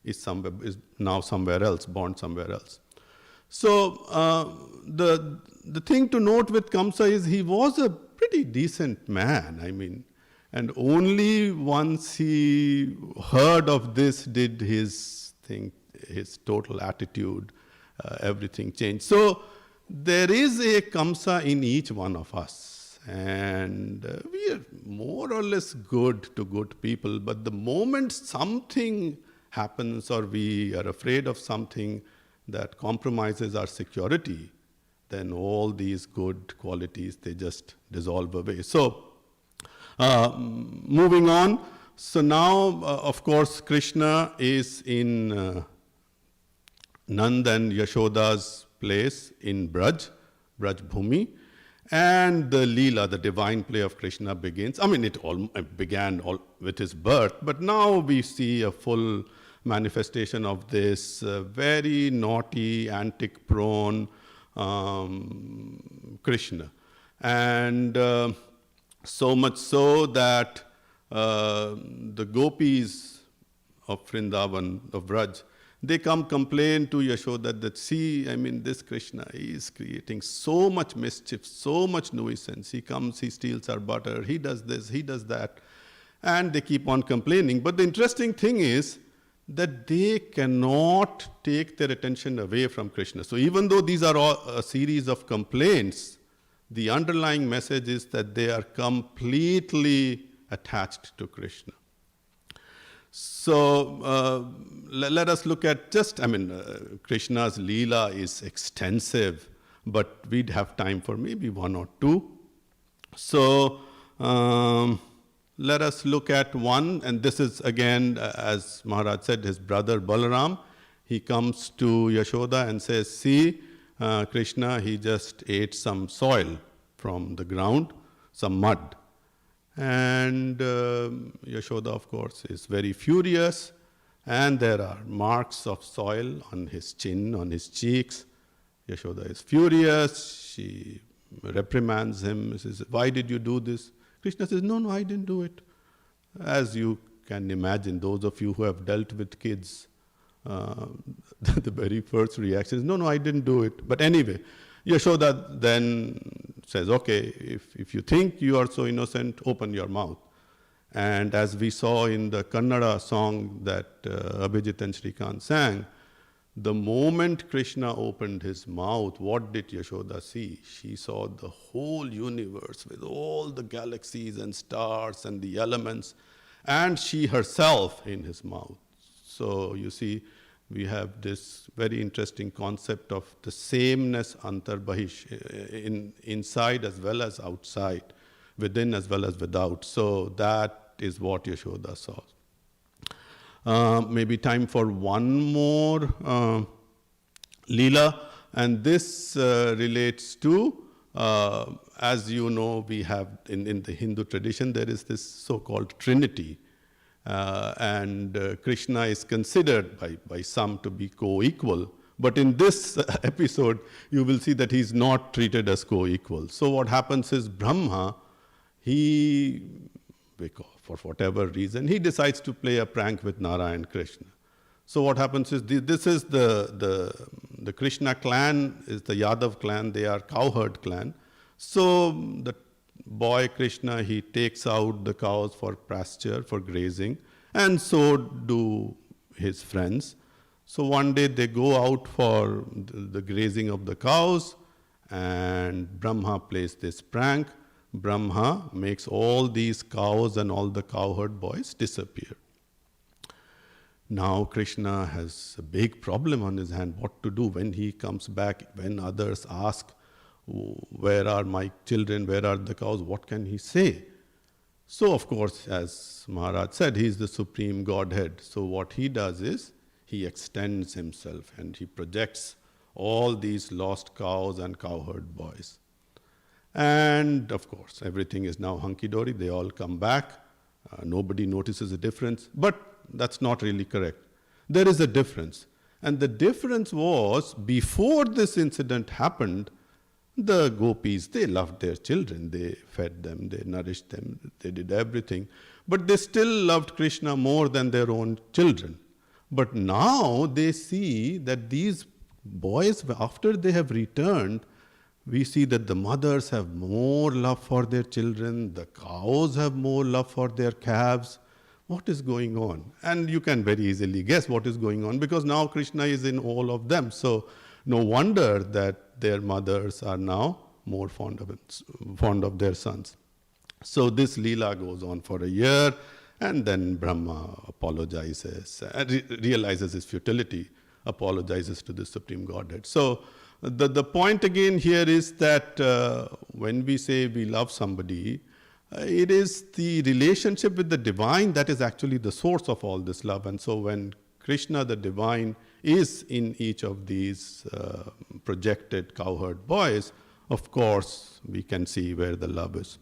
is now somewhere else, born somewhere else. So the thing to note with Kamsa is he was a pretty decent man. I mean, and only once he heard of this did his total attitude, everything changed. So there is a Kamsa in each one of us, and we are more or less good to good people, but the moment something happens or we are afraid of something that compromises our security, then all these good qualities, they just dissolve away. So moving on. So now, of course, Krishna is in Nand and Yashoda's place in Braj Bhumi, and the Leela, the divine play of Krishna begins. I mean, it began with his birth, but now we see a full manifestation of this very naughty, antic-prone Krishna. And so much so that the gopis of Vrindavan, of Braj, they come complain to Yashoda that, see, I mean, this Krishna is creating so much mischief, so much nuisance. He comes, he steals our butter, he does this, he does that. And they keep on complaining. But the interesting thing is that they cannot take their attention away from Krishna. So even though these are all a series of complaints, the underlying message is that they are completely attached to Krishna. So let us look at Krishna's Leela is extensive, but we'd have time for maybe one or two. So let us look at one, and this is again, as Maharaj said, his brother Balaram. He comes to Yashoda and says, see, Krishna, he just ate some soil from the ground, some mud. And Yashoda, of course, is very furious, and there are marks of soil on his chin, on his cheeks. Yashoda is furious. She reprimands him, says, why did you do this? Krishna says, no, I didn't do it. As you can imagine, those of you who have dealt with kids, the very first reaction is, no, I didn't do it. But anyway, Yashoda then says, okay, if you think you are so innocent, open your mouth. And as we saw in the Kannada song that Abhijit and Shrikant sang, the moment Krishna opened his mouth, what did Yashoda see? She saw the whole universe with all the galaxies and stars and the elements, and she herself in his mouth. So you see, we have this very interesting concept of the sameness antarbahish, inside as well as outside, within as well as without. So that is what Yashoda saw. Maybe time for one more Leela, and this relates to, as you know, we have in the Hindu tradition, there is this so-called Trinity. And Krishna is considered by some to be co-equal. But in this episode, you will see that he is not treated as co-equal. So what happens is Brahma, for whatever reason, he decides to play a prank with Narayan Krishna. So what happens is, this is the Krishna clan, is the Yadav clan, they are cowherd clan. So the boy Krishna, he takes out the cows for pasture, for grazing, and so do his friends. So one day they go out for the grazing of the cows, and Brahma plays this prank. Brahma makes all these cows and all the cowherd boys disappear. Now Krishna has a big problem on his hand, what to do when he comes back, when others ask, where are my children, where are the cows, what can he say? So of course, as Maharaj said, he is the supreme Godhead. So what he does is, he extends himself and he projects all these lost cows and cowherd boys. And of course, everything is now hunky-dory, they all come back, nobody notices a difference, but that's not really correct. There is a difference. And the difference was, before this incident happened, the gopis, they loved their children, they fed them, they nourished them, they did everything. But they still loved Krishna more than their own children. But now they see that these boys, after they have returned, we see that the mothers have more love for their children, the cows have more love for their calves. What is going on? And you can very easily guess what is going on, because now Krishna is in all of them. So no wonder that their mothers are now more fond of their sons. So this Leela goes on for a year, and then Brahma apologizes, realizes his futility, apologizes to the Supreme Godhead. So the point again here is that when we say we love somebody, it is the relationship with the divine that is actually the source of all this love. And so when Krishna, the divine, is in each of these projected cowherd boys, of course, we can see where the love is.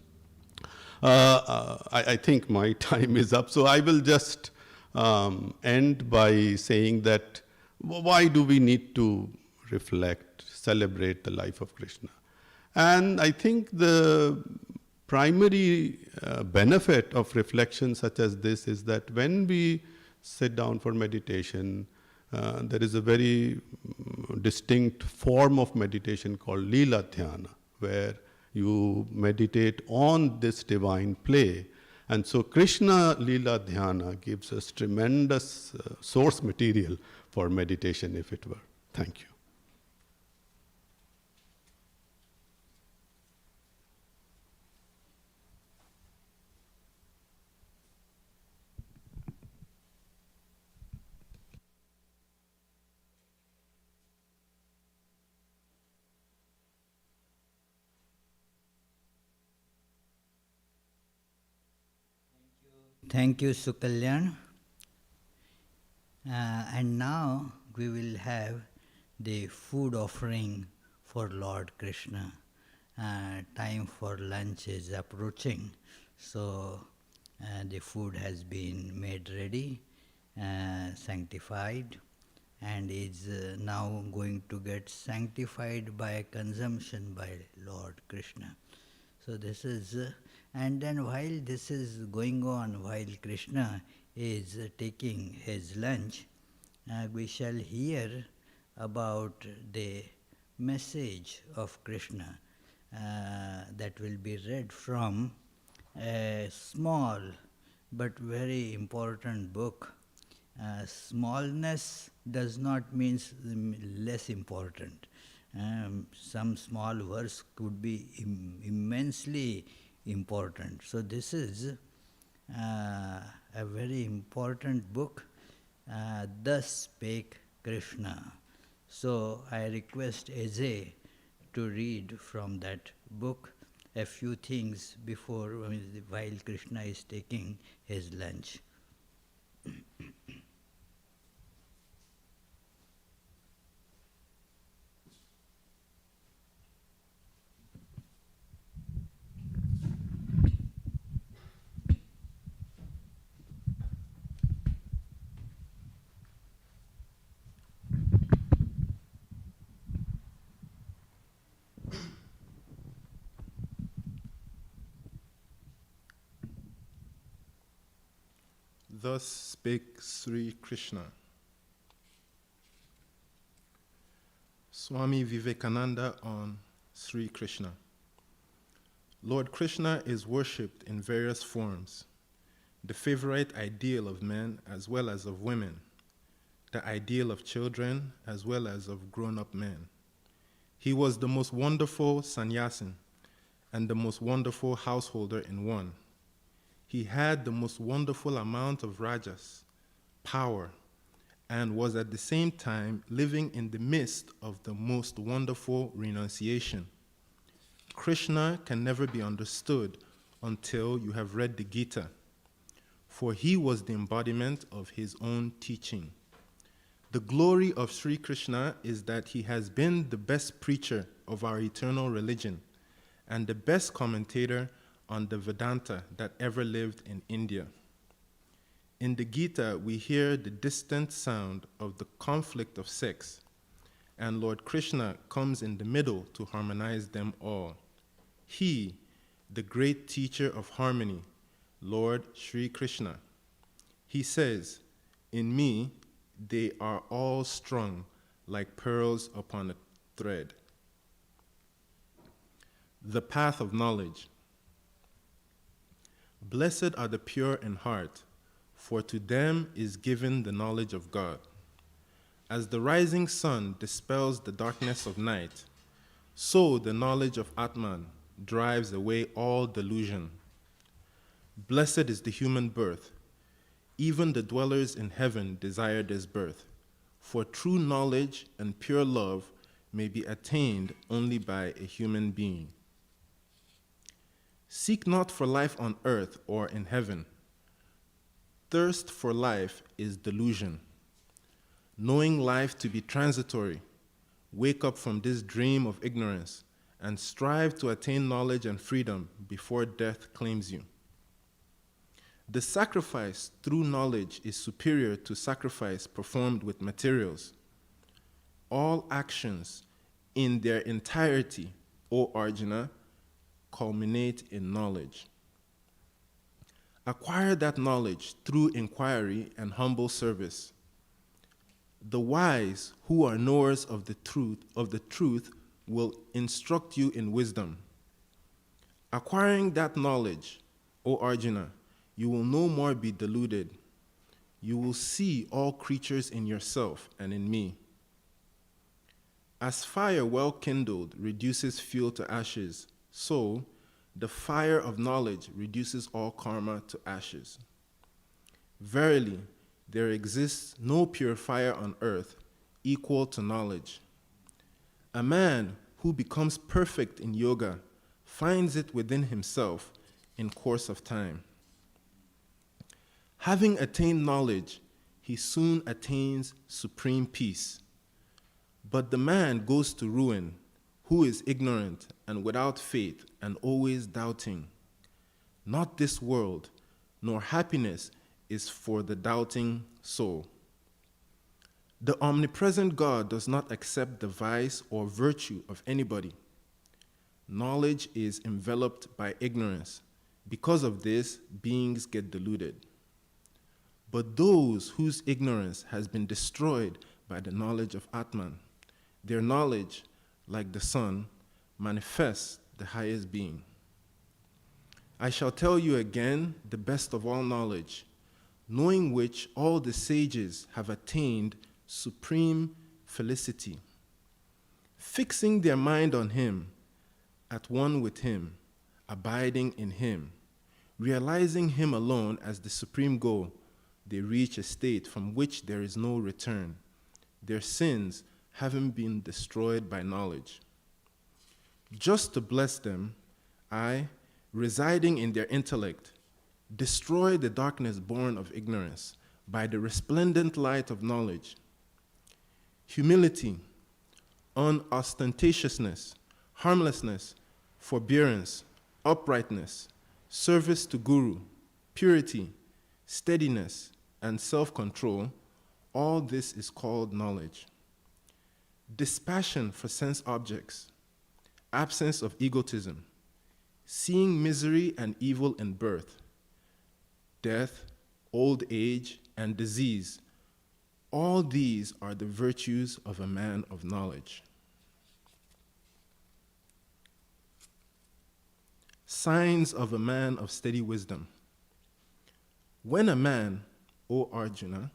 I think my time is up, so I will just end by saying that why do we need to reflect, celebrate the life of Krishna? And I think the primary benefit of reflection such as this is that when we sit down for meditation, there is a very distinct form of meditation called Leela Dhyana, where you meditate on this divine play. And so Krishna Leela Dhyana gives us tremendous source material for meditation, if it were. Thank you. Thank you, Sukalyan. And now we will have the food offering for Lord Krishna. Time for lunch is approaching, so the food has been made ready, sanctified, and is now going to get sanctified by consumption by Lord Krishna. So this is, and then while this is going on, while Krishna is taking his lunch, we shall hear about the message of Krishna that will be read from a small but very important book. Smallness does not mean less important. Some small verse could be immensely important. So this is a very important book. Thus spake Krishna. So I request Ajay to read from that book a few things before, while Krishna is taking his lunch. Thus spake Sri Krishna. Swami Vivekananda on Sri Krishna. Lord Krishna is worshipped in various forms, the favorite ideal of men as well as of women, the ideal of children as well as of grown-up men. He was the most wonderful sannyasin and the most wonderful householder in one. He had the most wonderful amount of rajas, power, and was at the same time living in the midst of the most wonderful renunciation. Krishna can never be understood until you have read the Gita, for he was the embodiment of his own teaching. The glory of Sri Krishna is that he has been the best preacher of our eternal religion and the best commentator on the Vedanta that ever lived in India. In the Gita, we hear the distant sound of the conflict of sex, and Lord Krishna comes in the middle to harmonize them all. He, the great teacher of harmony, Lord Sri Krishna, he says, "In me, they are all strung like pearls upon a thread." The path of knowledge. Blessed are the pure in heart, for to them is given the knowledge of God. As the rising sun dispels the darkness of night, so the knowledge of Atman drives away all delusion. Blessed is the human birth. Even the dwellers in heaven desire this birth, for true knowledge and pure love may be attained only by a human being. Seek not for life on earth or in heaven. Thirst for life is delusion. Knowing life to be transitory, wake up from this dream of ignorance and strive to attain knowledge and freedom before death claims you. The sacrifice through knowledge is superior to sacrifice performed with materials. All actions in their entirety, O Arjuna, culminate in knowledge. Acquire that knowledge through inquiry and humble service. The wise who are knowers of the truth will instruct you in wisdom. Acquiring that knowledge, O Arjuna, you will no more be deluded. You will see all creatures in yourself and in me. As fire well kindled reduces fuel to ashes, so the fire of knowledge reduces all karma to ashes. Verily, there exists no pure fire on earth equal to knowledge. A man who becomes perfect in yoga finds it within himself in course of time. Having attained knowledge, he soon attains supreme peace. But the man goes to ruin who is ignorant and without faith and always doubting. Not this world, nor happiness is for the doubting soul. The omnipresent God does not accept the vice or virtue of anybody. Knowledge is enveloped by ignorance. Because of this, beings get deluded. But those whose ignorance has been destroyed by the knowledge of Atman, their knowledge, like the sun, manifests the highest being. I shall tell you again the best of all knowledge, knowing which all the sages have attained supreme felicity. Fixing their mind on him, at one with him, abiding in him, realizing him alone as the supreme goal, they reach a state from which there is no return, their sins having been destroyed by knowledge. Just to bless them, I, residing in their intellect, destroy the darkness born of ignorance by the resplendent light of knowledge. Humility, unostentatiousness, harmlessness, forbearance, uprightness, service to Guru, purity, steadiness, and self-control, all this is called knowledge. Dispassion for sense objects, absence of egotism, seeing misery and evil in birth, death, old age, and disease, all these are the virtues of a man of knowledge. Signs of a man of steady wisdom. When a man, O Arjuna,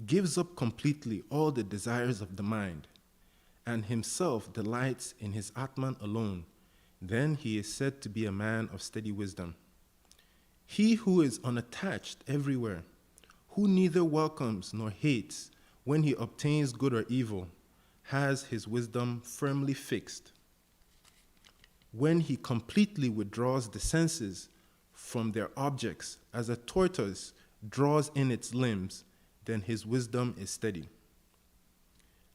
gives up completely all the desires of the mind, and himself delights in his Atman alone, then he is said to be a man of steady wisdom. He who is unattached everywhere, who neither welcomes nor hates when he obtains good or evil, has his wisdom firmly fixed. When he completely withdraws the senses from their objects, as a tortoise draws in its limbs, then his wisdom is steady.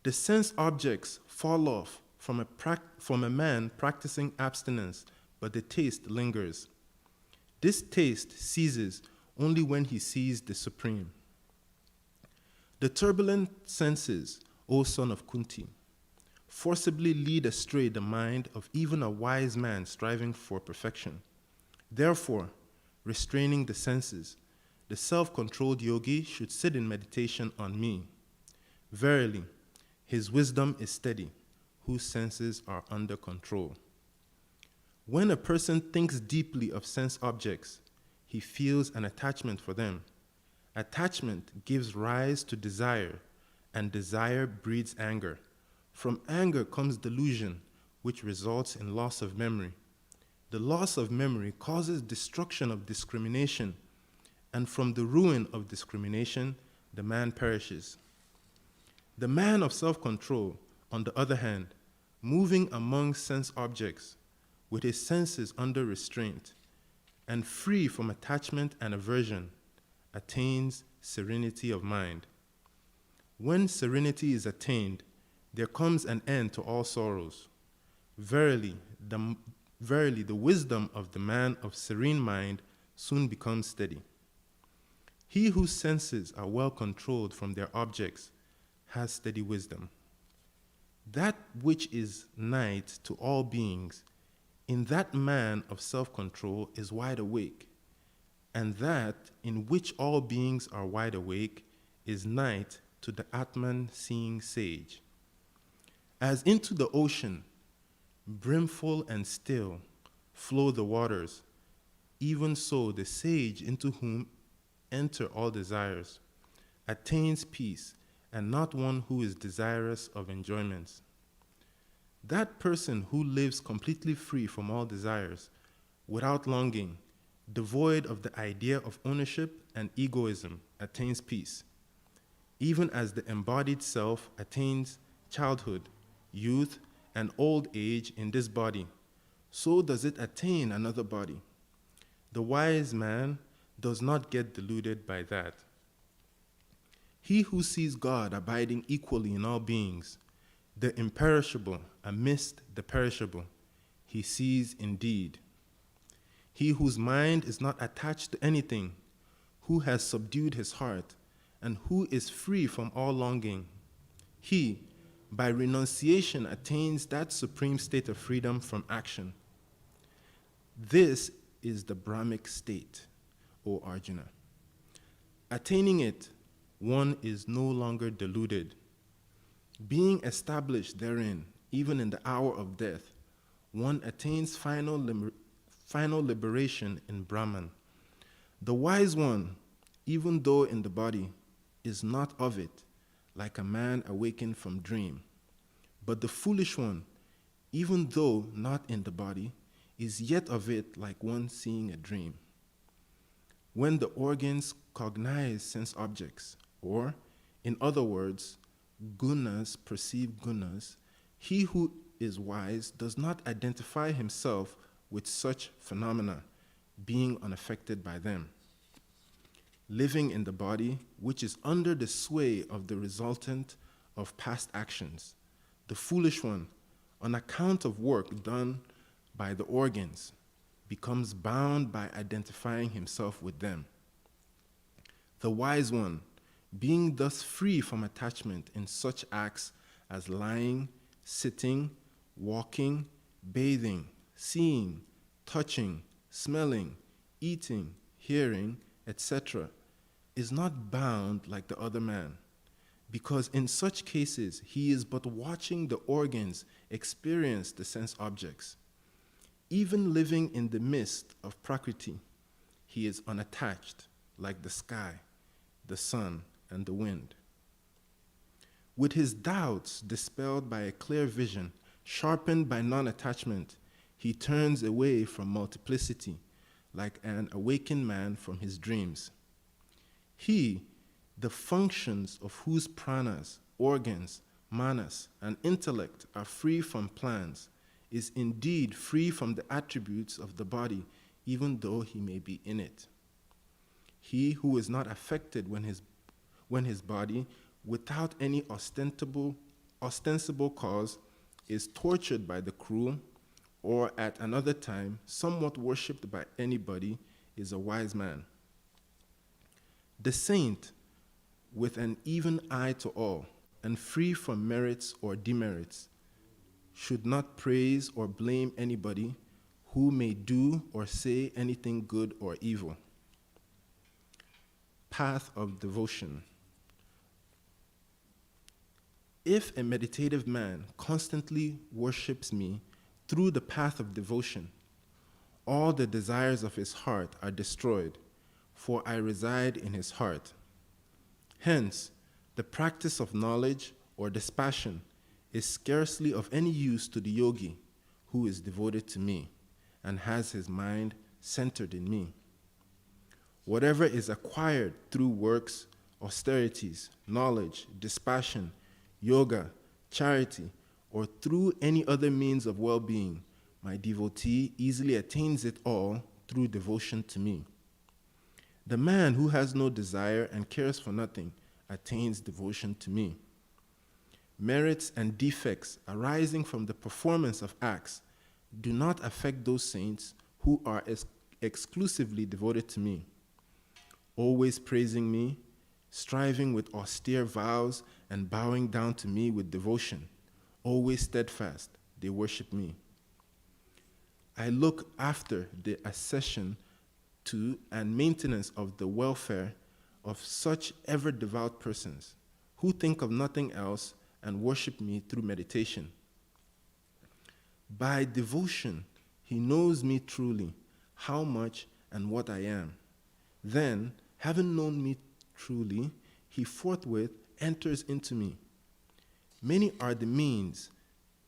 The sense objects fall off from a man practicing abstinence, but the taste lingers. This taste ceases only when he sees the Supreme. The turbulent senses, O son of Kunti, forcibly lead astray the mind of even a wise man striving for perfection. Therefore, restraining the senses, the self-controlled yogi should sit in meditation on me. Verily, his wisdom is steady, whose senses are under control. When a person thinks deeply of sense objects, he feels an attachment for them. Attachment gives rise to desire, and desire breeds anger. From anger comes delusion, which results in loss of memory. The loss of memory causes destruction of discrimination, and from the ruin of discrimination, the man perishes. The man of self-control, on the other hand, moving among sense objects, with his senses under restraint, and free from attachment and aversion, attains serenity of mind. When serenity is attained, there comes an end to all sorrows. Verily, the wisdom of the man of serene mind soon becomes steady. He whose senses are well controlled from their objects has steady wisdom. That which is night to all beings, in that man of self-control is wide awake, and that in which all beings are wide awake is night to the Atman seeing sage. As into the ocean, brimful and still, flow the waters, even so the sage into whom enter all desires attains peace, and not one who is desirous of enjoyments. That person who lives completely free from all desires, without longing, devoid of the idea of ownership and egoism, attains peace, even as the embodied self attains childhood, youth, and old age in this body, so does it attain another body. The wise man does not get deluded by that. He who sees God abiding equally in all beings, the imperishable amidst the perishable, he sees indeed. He whose mind is not attached to anything, who has subdued his heart, and who is free from all longing, he, by renunciation, attains that supreme state of freedom from action. This is the Brahmic state, O Arjuna. Attaining it, one is no longer deluded. Being established therein, even in the hour of death, one attains final liberation in Brahman. The wise one, even though in the body, is not of it, like a man awakened from dream. But the foolish one, even though not in the body, is yet of it like one seeing a dream. When the organs cognize sense objects, or, in other words, gunas, perceived gunas, he who is wise does not identify himself with such phenomena, being unaffected by them. Living in the body, which is under the sway of the resultant of past actions, the foolish one, on account of work done by the organs, becomes bound by identifying himself with them. The wise one, being thus free from attachment in such acts as lying, sitting, walking, bathing, seeing, touching, smelling, eating, hearing, etc., is not bound like the other man, because in such cases he is but watching the organs experience the sense objects. Even living in the midst of Prakriti, he is unattached, like the sky, the sun, and the wind. With his doubts dispelled by a clear vision, sharpened by non-attachment, he turns away from multiplicity, like an awakened man from his dreams. He, the functions of whose pranas, organs, manas, and intellect are free from plans, is indeed free from the attributes of the body, even though he may be in it. He who is not affected when his body, without any ostensible cause, is tortured by the cruel, or at another time somewhat worshipped by anybody, is a wise man. The saint, with an even eye to all, and free from merits or demerits, should not praise or blame anybody who may do or say anything good or evil. Path of devotion. If a meditative man constantly worships me through the path of devotion, all the desires of his heart are destroyed, for I reside in his heart. Hence, the practice of knowledge or dispassion is scarcely of any use to the yogi who is devoted to me and has his mind centered in me. Whatever is acquired through works, austerities, knowledge, dispassion, yoga, charity, or through any other means of well-being, my devotee easily attains it all through devotion to me. The man who has no desire and cares for nothing attains devotion to me. Merits and defects arising from the performance of acts do not affect those saints who are exclusively devoted to me. Always praising me, striving with austere vows, and bowing down to me with devotion, always steadfast, they worship me. I look after the accession to and maintenance of the welfare of such ever devout persons who think of nothing else and worship me through meditation. By devotion, he knows me truly, how much and what I am. Then, having known me truly, he forthwith enters into me. Many are the means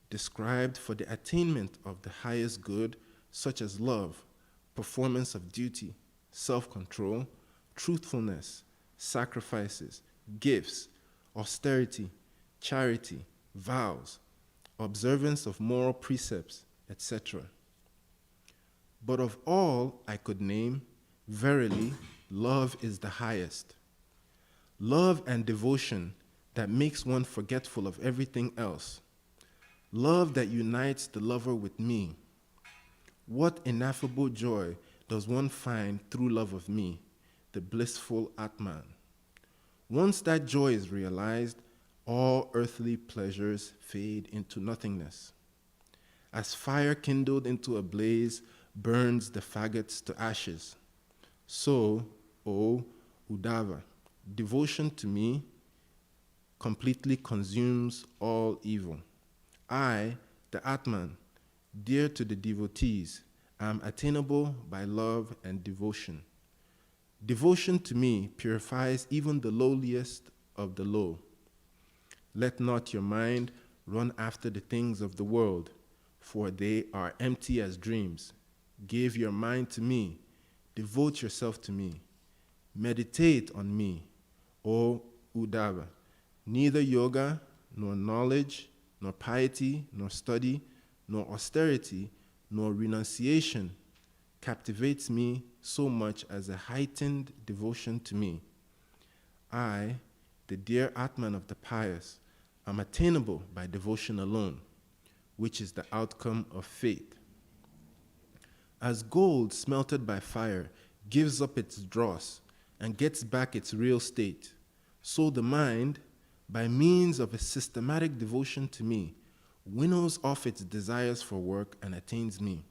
described for the attainment of the highest good, such as love, performance of duty, self-control, truthfulness, sacrifices, gifts, austerity, charity, vows, observance of moral precepts, etc. But of all I could name, verily, love is the highest. Love and devotion that makes one forgetful of everything else. Love that unites the lover with me. What ineffable joy does one find through love of me, the blissful Atman? Once that joy is realized, all earthly pleasures fade into nothingness. As fire kindled into a blaze burns the faggots to ashes, so, O Uddhava, devotion to me completely consumes all evil. I, the Atman, dear to the devotees, am attainable by love and devotion. Devotion to me purifies even the lowliest of the low. Let not your mind run after the things of the world, for they are empty as dreams. Give your mind to me. Devote yourself to me. Meditate on me, O Uddhava, Neither yoga, nor knowledge, nor piety, nor study, nor austerity, nor renunciation captivates me so much as a heightened devotion to me. I, the dear Atman of the pious, am attainable by devotion alone, which is the outcome of faith. As gold smelted by fire gives up its dross and gets back its real state, so the mind, by means of a systematic devotion to me, winnows off its desires for work and attains me.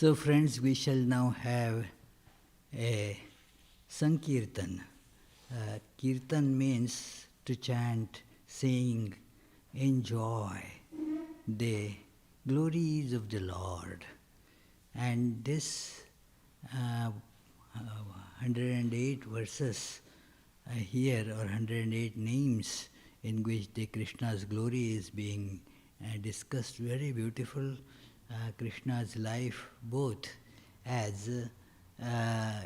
So friends, we shall now have a Sankirtana. Kirtan means to chant, sing, enjoy the glories of the Lord. And this 108 verses here, or 108 names in which the Krishna's glory is being discussed, very beautiful. Krishna's life both as a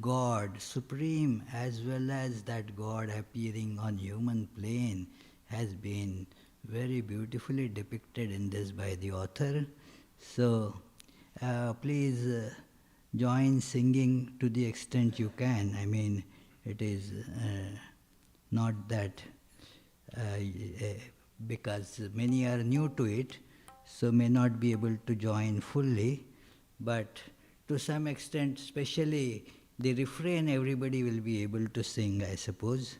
God supreme as well as that God appearing on human plane has been very beautifully depicted in this by the author. So please join singing to the extent you can. I mean, it is not that because many are new to it, so may not be able to join fully, but to some extent, especially the refrain, everybody will be able to sing, I suppose.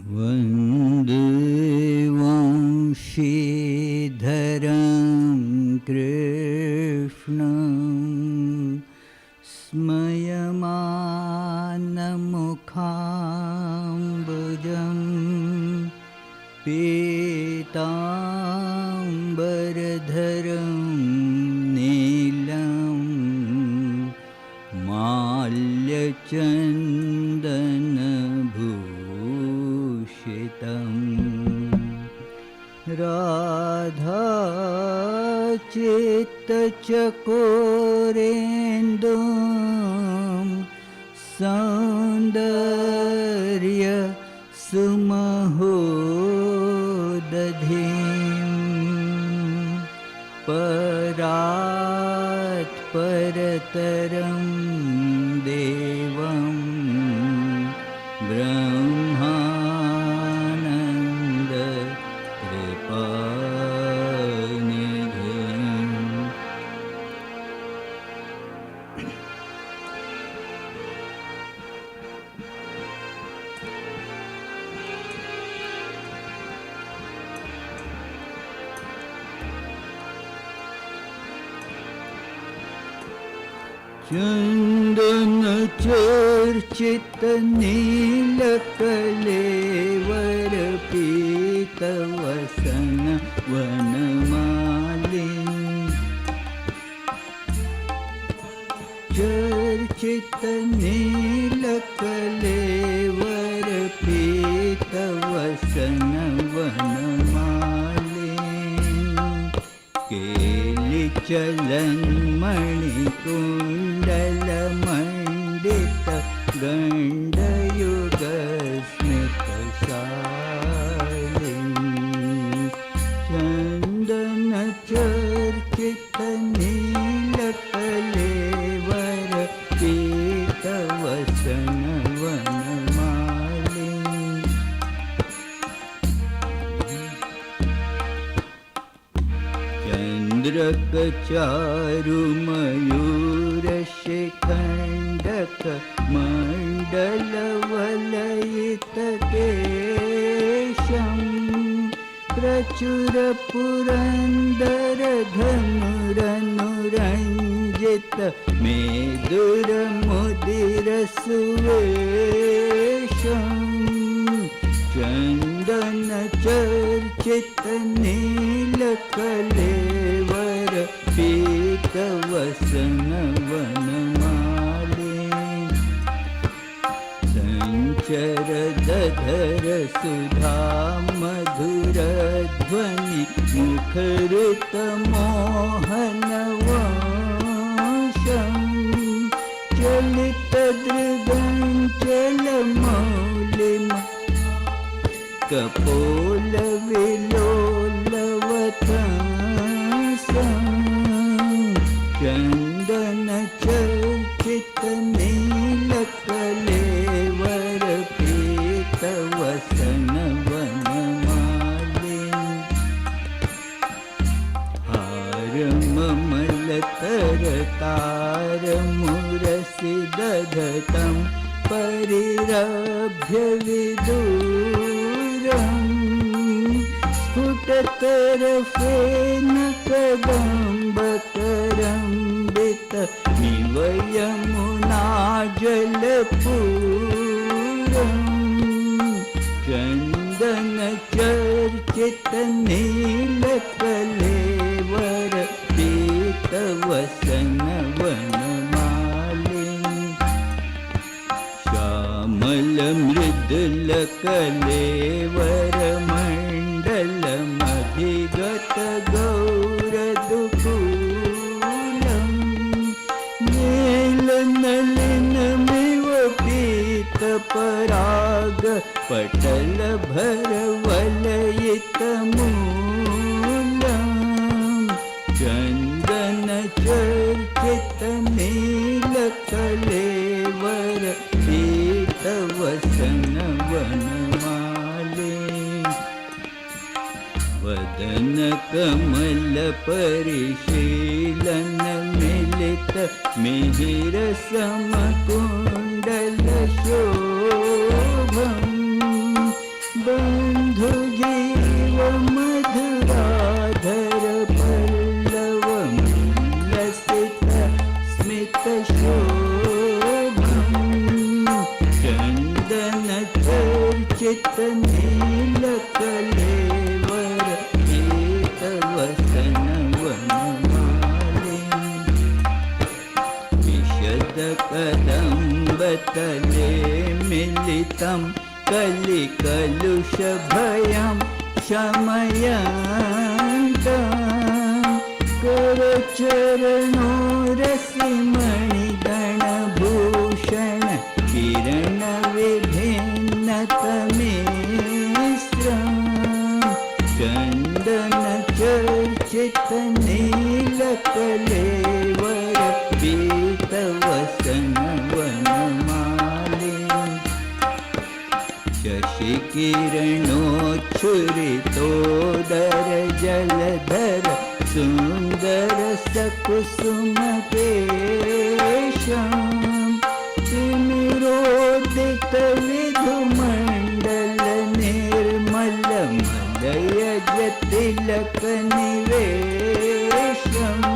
Vande Vanshidharam Krishnam Smayamanamukhambujam Pitambaradharam Neelam Malyachandana Radha Chitta Chakorendum Saundarya Sumahodadhim Parat Parataram Devam Brahmananda Kripanidhim. Chandana Charchita Neelakalevar Pita Vasana Vanamalin Charchita Neelakalevar Pita Vasana Vanamalin Keli Chalan Mani Kundala Mandita Gandayuga Smita Shalin Chandana Charchita Neelakalevar Pita Vasana Vanamalin Chandrakacharu Mayura Shikhandaka Mandala Valayita Kesham Prachura Purandara Dhanuranurangita Medura Mudira Suvesham Chandana Charchita Neelakalevar Pita Vasana Vanamalin Sanchara Dadhara Sudha Madhura Dhvani Mukharuta Mohana Vansham Chalita Driganchala Maulima Kapola Vilola Vatasam Chandana Charchita Neelakalevar Pita Vasana Vanamalin लभ्यविदूरम् स्फुटतरफेन कदम्बकरम्बित इव यमुना जलपूरम् चन्दनचर्चितनीलकलेवर पीतवसनवनमालिन् श्यामलमृदुलकलेवरमण्डलमधिगत गौरदुकूलम् नीलनलिनमिव पीतपराग पटलभरवलयितमूलम् चन्दनचर्चितनीलकलेवर पीतवसनवनमालिन् वदनकमलपरिशीलनमिलित मिहिरसमकुण्डलशोभम् बन्धुजीवमधुराधर पल्लवमुल्लसित स्मितशोभम् चन्दनचर्चितनीलकलेवर पीतवसनवनमालिन् विशदकदम्बतले मिलितं कलिकलुषभयं शमयन्तम् करचरणोरसिमणिगणभूषण किरणविभिन्नतमिश्रम् चन्दनचर्चितनीलकलेवर पीतवसनवनमालिन् शशिकिरणोच्छुरितोदर जलधर सुन्दर सकुसुमकेशम् तिमिरोदित विधुमण्डल निर्मल मलयजतिलकनिवेशम्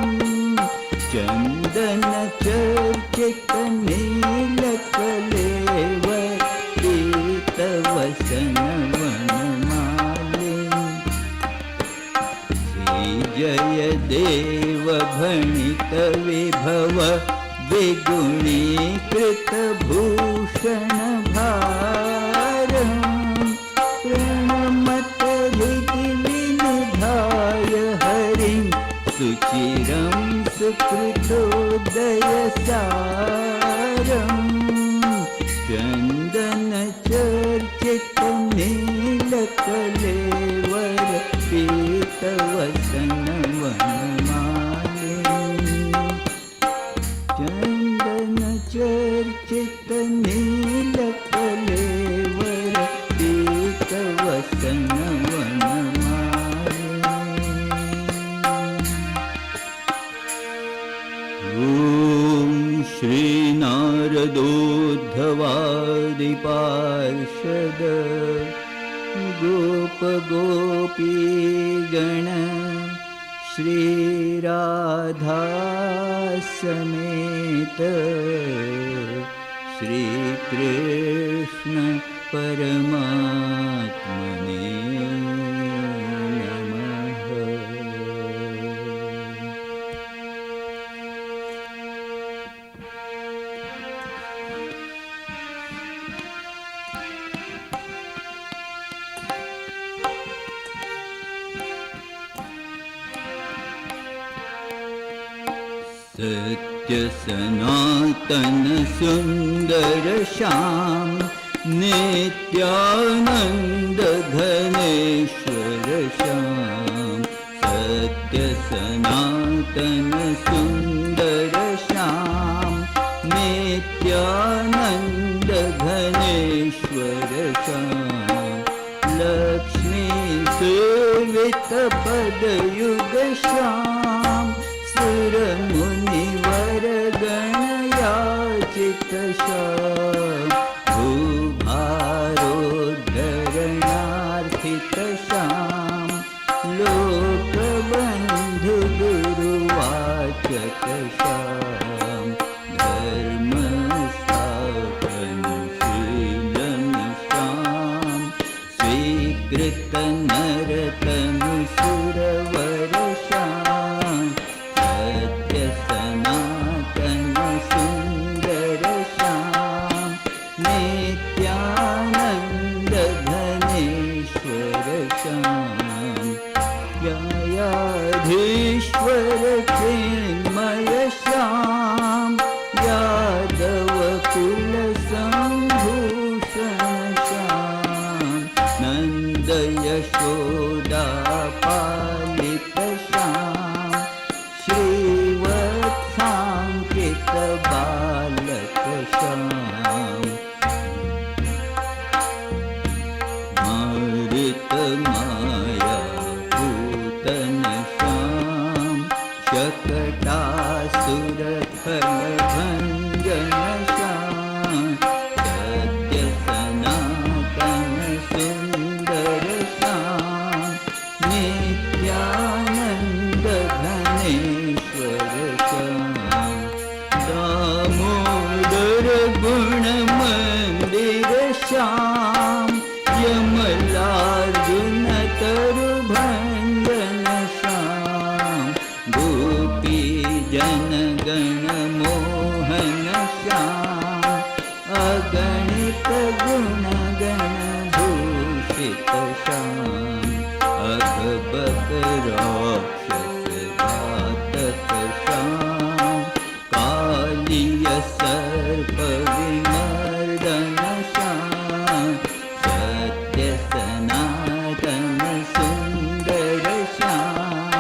चन्दनचर्चितनीलकलेवर पीतवसनवनमालिन् श्रीजयदेव भणित विभव विगुणीकृतभूषण भारम् प्रणमत हृदि विनिधाय हरिं सुचिरं सुकृतोदयसारम् चन्दनचर्चितनीलकलेवर पीतवसनवनमालिन् चन्दनचर्चितनीलकलेवर पीतवसनवनमालिन् ॐ श्रीनारदोद्धवादिपार्षद गोपगोपीगण श्रीराधासमेत श्रीकृष्ण परमात्मने नमः। सत्य सनातन सुंदर श्याम नित्यानंद घनेश्वर श्याम सत्य सनातन सुंदर श्याम नित्यानंद घनेश्वर श्याम लक्ष्मी सेवित पदयुग श्याम सुर मुनिवर गणयाचित श्याम भूभा धृत नरतनु सुरवर श्याम सत्य सनातन सुंदर श्याम नित्यानंद घनेश्वर श्याम न्यायाधीश्वर चिन्मय श्याम यादव कुल संभूषण श्याम नंद यशोदा पालित श्याम श्रीवत्सांकित बालक श्याम मारुत माया पूतन श्याम शकटासुर खल भंजन श्याम सत्य सनातन सुंदर श्याम नित्यानंद घनेश्वर श्याम दामोदर गुण मंदिर श्याम यमलार्जुन तरु भंजन श्याम गोपी जन गण मोहन श्याम अगणित गुण गण भूषित श्याम अघबक राक्षस घातक श्याम कालिय सर्प विमर्दन श्याम सत्य सनातन सुंदर श्याम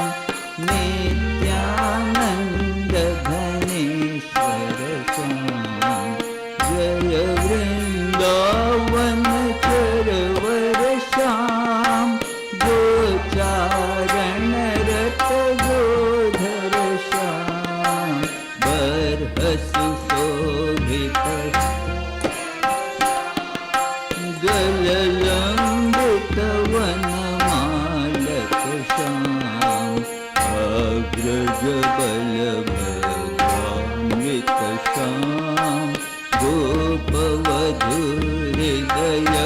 नित्यानंद घनेश्वर श्याम जय वृंदावन चरवर श्याम गोचारण रत गोधर श्याम बरहसु शोभित गललंबित वनमालक श्याम अग्रज बलभद्रान्वित श्याम गोपवधू हृदय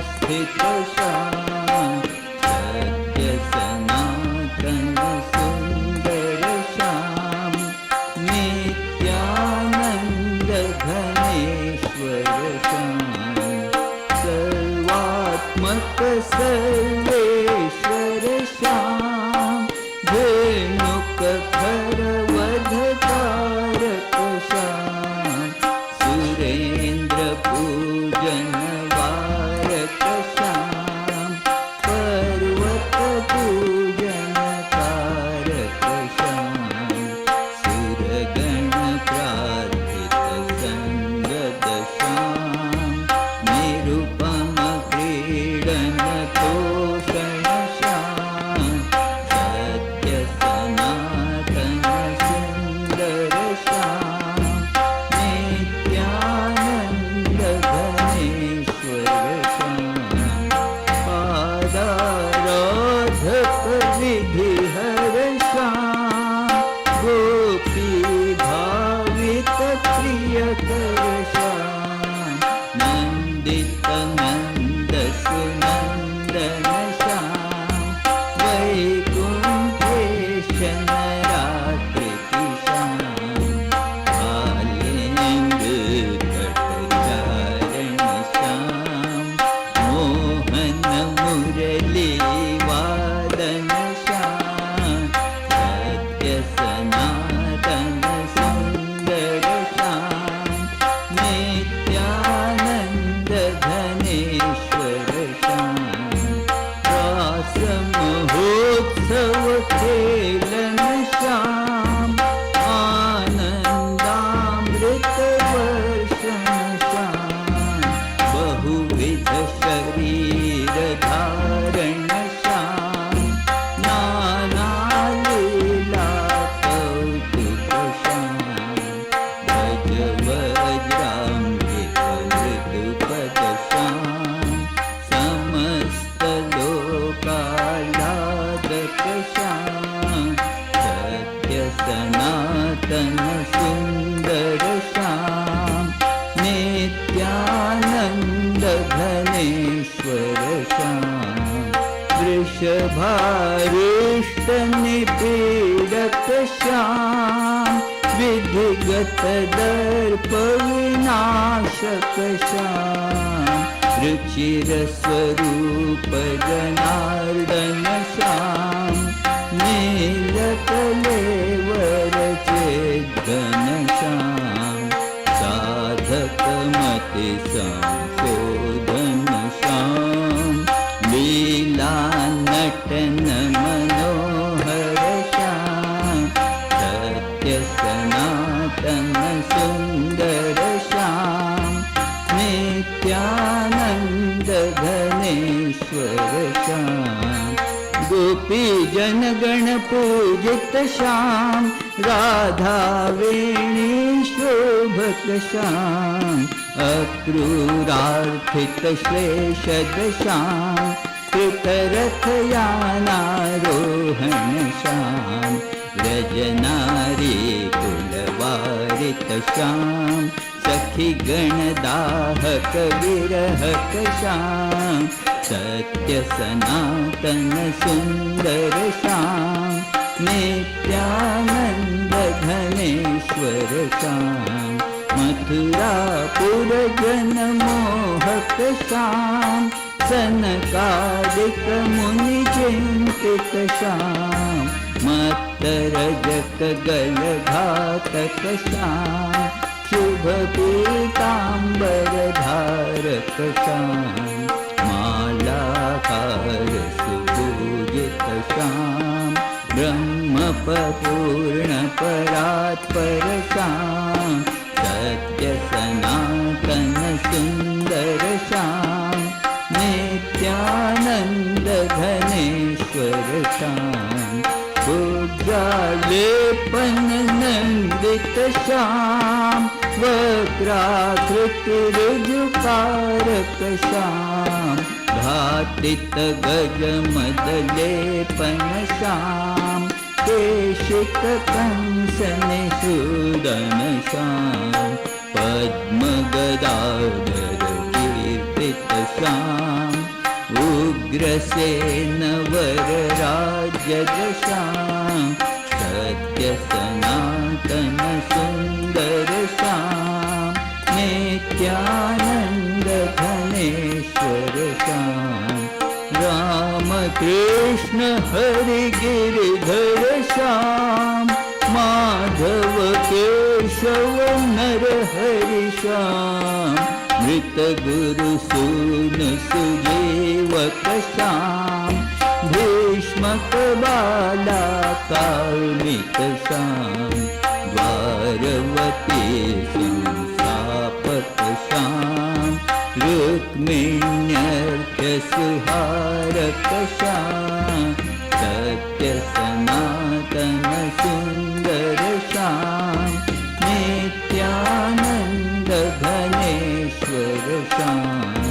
स्थित श्याम सत्य सनातन सुंदर श्याम नित्यानंद घनेश्वर श्याम सर्वात्मक सर्वेश्वर श्याम धेनुक खरवधकारक श्याम सुरेंद्र पूजन वारक श्याम पर्वत पूजन कारक श्याम सुरगण प्रार्थित संगत श्याम निरुपम क्रीडन पोषण श्याम सत्य सनातन सुंदर श्याम नित्यानंद घनेश्वर श्याम पादाराधक विधि हर श्याम गोपी भावित प्रियकर श्याम नंदित नंद सुनंदन श्याम वैकुंठेश नराकृति श्याम कालिंद तटचारण श्याम मोहन मुरली वादन श्याम सत्य सनातन सुंदर श्याम नित्यानंद घनेश्वर श्याम रास महोत्सव खेलन श्याम आनंदामृत वर्षण श्याम बहुविध शरीर धारण श्याम नाना लीला कौतुक श्याम भज वज्रामृत मृदुपद श्याम समस्त लोकालादक श्याम सत्य सनातन सुंदर श्याम नित्यानंद घनेश्वर श्याम वृषभारूष्ट निपीडक श्याम विधिगत दर्प विनाशक श्याम रुचिर स्वरूप जनार्दन श्याम नीलकलेवर चेतन श्याम साधक मति संशोधन श्याम लीला नटन मनोहर श्याम सत्य सनातन सुंदर श्याम नित्यानंद घनेश्वर श्याम गोपी जन गण पूजित श्याम राधा वेणी शोभक श्याम अक्रूरार्थित श्लेषद श्याम कृतरथ यानारोहण श्याम रजनारी कुलवारित श्याम सखी गण दाहक विरहक श्याम सत्य सनातन सुंदर श्याम नित्यानंद घनेश्वर श्याम मथुरापुर जन मोहक श्याम सनकादिक मुनि चिंतित श्याम मत्तरजक गल घातक श्याम शुभ पीतांबर धारक श्याम मालाकार सुपूजित श्याम ब्रह्मपूर्ण परात्पर श्याम सत्य सनातन सुंदर श्याम नित्यानंद घनेश्वर श्याम लेपन नंदित श्याम वक्राकृति ऋजुकारक श्याम घातित गज मद लेपन श्याम केशित कंस निषूदन श्याम पद्म गदाधर कीर्तित श्याम उग्रसेन वर राज्यज श्याम सत्य सनातन सुंदर श्याम नित्यानंद घनेश्वर श्याम राम कृष्ण हरि गिरिधर श्याम माधव केशव नर हरि श्याम मृत गुरु सून सुजीवक श्याम भीष्मक बाला कार्मिक श्याम द्वारवती संस्थापक श्याम रुक्मिण्यर्थ सुहारक श्याम सत्य सनातन सुंदर श्याम नित्यानंद घनेश्वर श्याम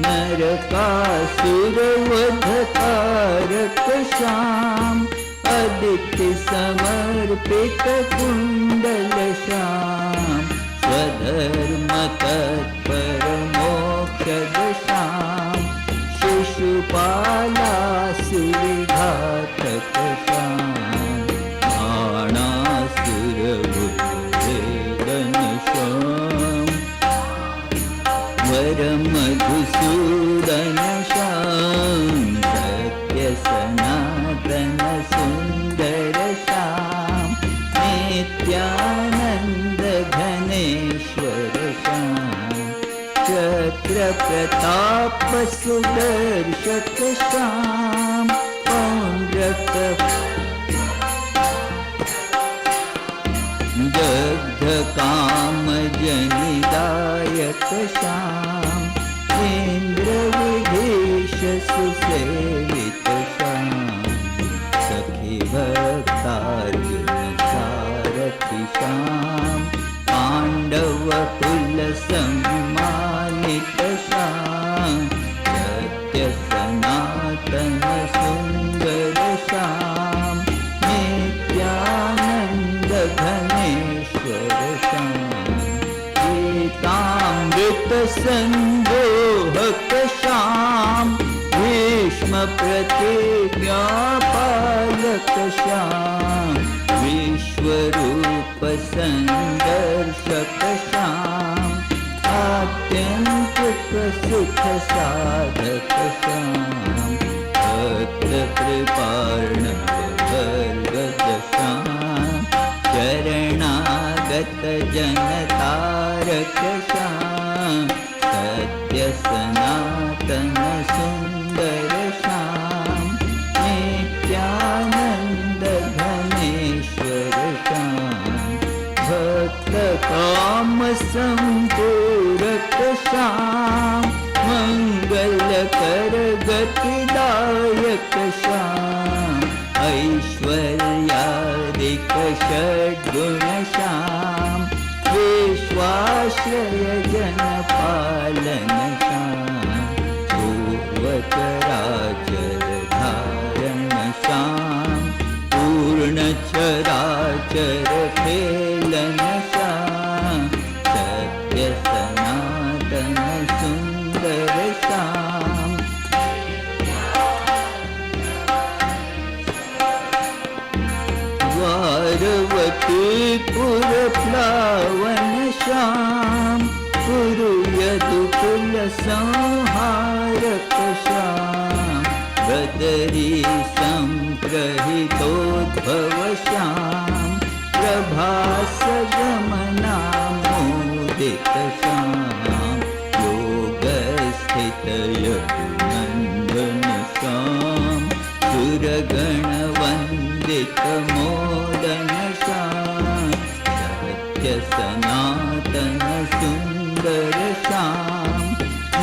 नरकासुर वधकारक श्याम अदिति समर्पित कुंडल श्याम स्वधर्म तत्पर मोक्षद श्याम शिशुपाला सुविघातक श्याम बाणासुर वेदन श्याम वर मधुसूदन श्याम सत्य सनातन सुंदर श्याम नित्यानंद घनेश्वर श्याम चक्र प्रताप सुदर्शक श्याम पौंड्रक दग्ध काम जनिदायक श्याम इंद्र विभीष सुसेवित श्याम सखी भक्तार्जुन सारथि श्याम पांडव कुल सम्मानित श्याम सत्य सनातन सुंदर श्याम नित्यानंद घनेश्वर श्याम गीतामृत संदोहक श्याम भीष्म प्रतिज्ञा पालक श्याम विश्वरूप संदर्शक श्याम आत्यंतिक सुख साधक श्याम भक्त कृपार्णव गर्गद श्याम शरणागत जन तारक श्याम सत्य सनातन सुंदर श्याम नित्यानंद घनेश्वर श्याम भक्त काम संपूरक श्याम मंगल कर गतिदायक श्याम ऐश्वर्यादिक षड्गुण श्याम विश्वाश्रय जन पालन श्याम पूर्वचराचर धारण श्याम पूर्ण चराचर खेलन श्याम सत्य सनातन सुंदर श्याम वारवतीपुर प्लावन श्याम पुरु यदुकुल संहारक श्याम बदरी संप्रहितोद्भव श्याम प्रभास गमनामोदित श्याम योगस्थित यदुनन्दन श्याम सुरगण वन्दित मोदन श्याम सत्य सनातन सुंदर श्याम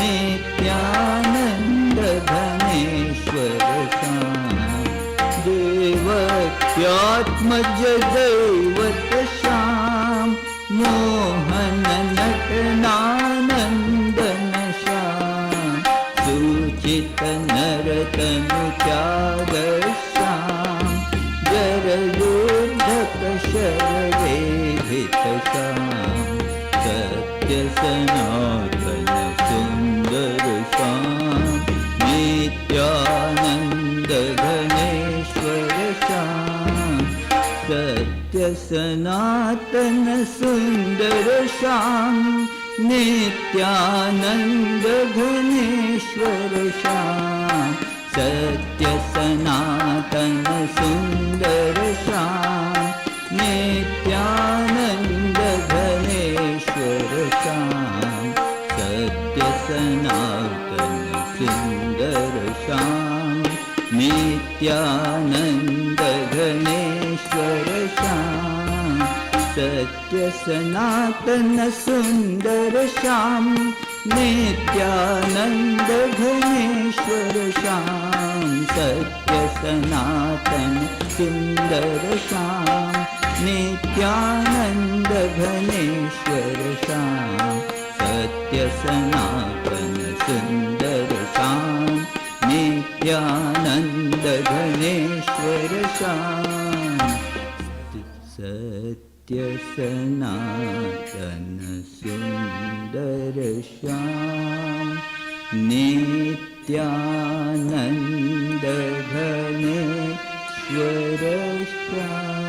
नित्यानंद घनेश्वर श्याम देवत्यात्मज दैवत श्याम मोहन नटनानंदन श्याम सूचित नरतनु त्याग श्याम जरयोद्धक शरवेधित श्याम सत्य सनातन सुंदर श्याम नित्यानंद घनेश्वर श्याम सत्य सनातन सुंदर श्याम नित्यानंद घनेश्वर श्याम सत्य सनातन सुंदर श्याम नित्यानंद घनेश्वर श्याम सत्य सनातन सुंदर श्याम नित्यानंद घनेश्वर श्याम सत्य सनातन सुंदर श्याम नित्यानंद घनेश्वर श्याम सत्य सनातन सुंदर श्याम नित्यानंद घनेश्वर श्याम सत्य सनातन सुंदर श्याम नित्यानंद घनेश्वर श्याम सत्य सनातन सुंदर श्याम नित्यानंद घनेश्वर श्याम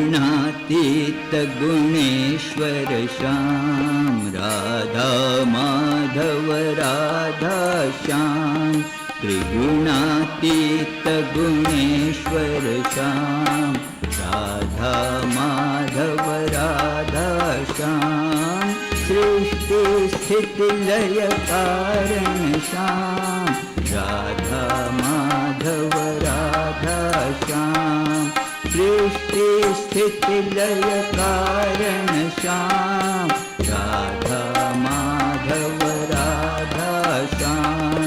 त्रिगुणातीत गुणेश्वर श्याम राधा माधव राधा श्याम त्रिगुणातीत गुणेश्वर श्याम राधा माधव राधा श्याम सृष्टि स्थिति लय कारण श्याम राधा माधव राधा श्याम सृष्टि स्थिति लय कारण श्याम राधा माधव राधा श्याम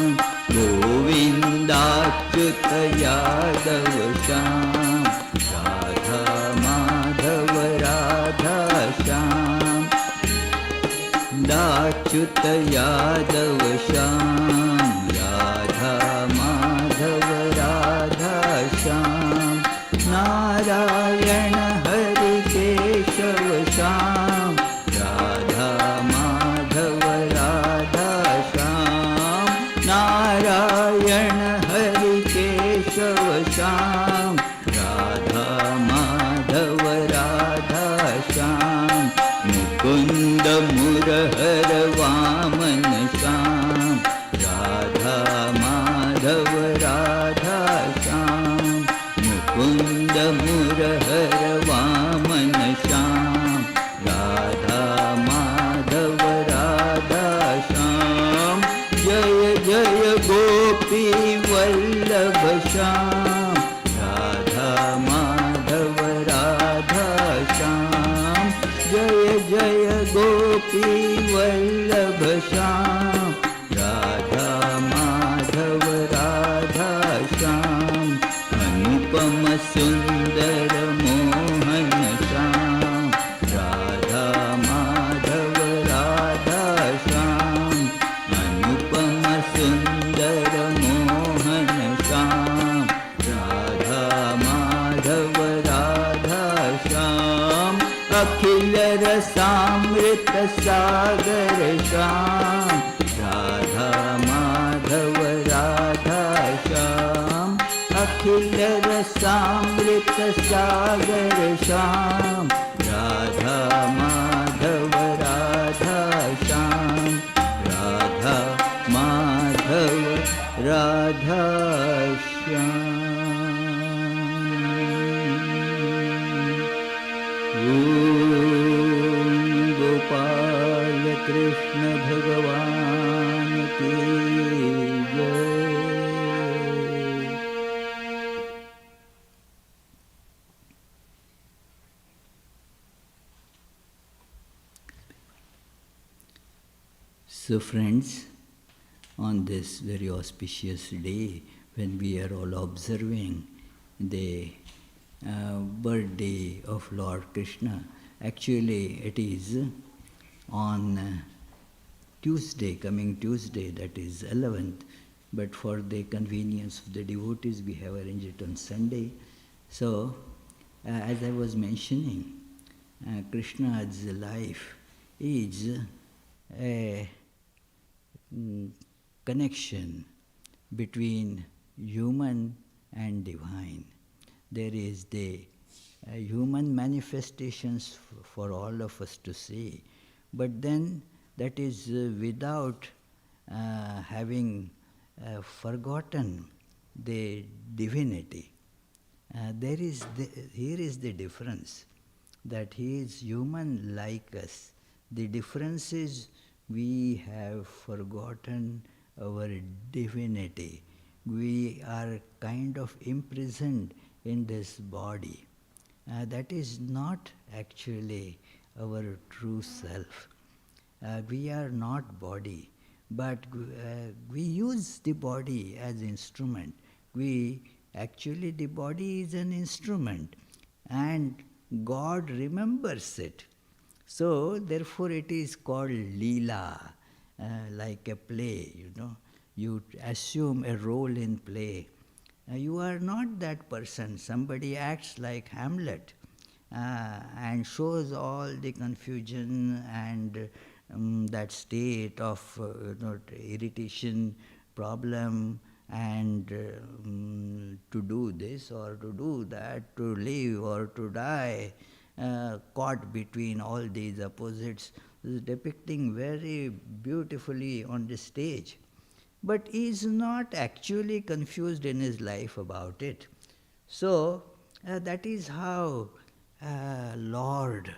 गोविंदाच्युत यादव श्याम राधा माधव राधा श्याम दाच अच्युत यादव श्याम राधा माधव राधा श्याम नारायण हरि केशव श्याम राधा माधव राधा श्याम नारायण हरि केशव श्याम राधा माधव राधा श्याम मुकुंद मुरहर वामन श्याम राधा माधव राधा श्याम मुकुंद मुरहर वामन श्याम राधा माधव राधा श्याम जय जय गोपी वल्लभ श्याम राधा माधव राधा श्याम जय जय गोपी वल्लभ श्याम राधा माधव राधा श्याम अनुपम सुंदर मोहन श्याम राधा माधव राधा श्याम अनुपम सुंदर मोहन श्याम राधा माधव राधा श्याम अखिल रसामृत सागर श्याम राधा माधव राधा श्याम अखिल रसामृत सागर श्याम राधा माधव राधा श्याम राधा माधव राधा श्याम गोपाल कृष्ण भगवान की जय। So friends, on this very auspicious day when we are all observing the birthday of Lord Krishna, actually it is on Tuesday, coming Tuesday, that is 11th, but for the convenience of the devotees we have arranged it on Sunday. So, as I was mentioning, Krishna's life is a connection between human and divine. There is the human manifestations for all of us to see, but then that is without having forgotten the divinity. Here is the difference, that he is human like us. The difference is we have forgotten our divinity. We are kind of imprisoned in this body. That is not actually our true self. We are not body, but we use the body as instrument. Actually the body is an instrument and God remembers it. So therefore it is called Leela, like a play, You assume a role in play. You are not that person. Somebody acts like Hamlet and shows all the confusion and that state of irritation, problem, and to do this or to do that, to live or to die, caught between all these opposites, is depicting very beautifully on the stage. But he is not actually confused in his life about it. So that is how Lord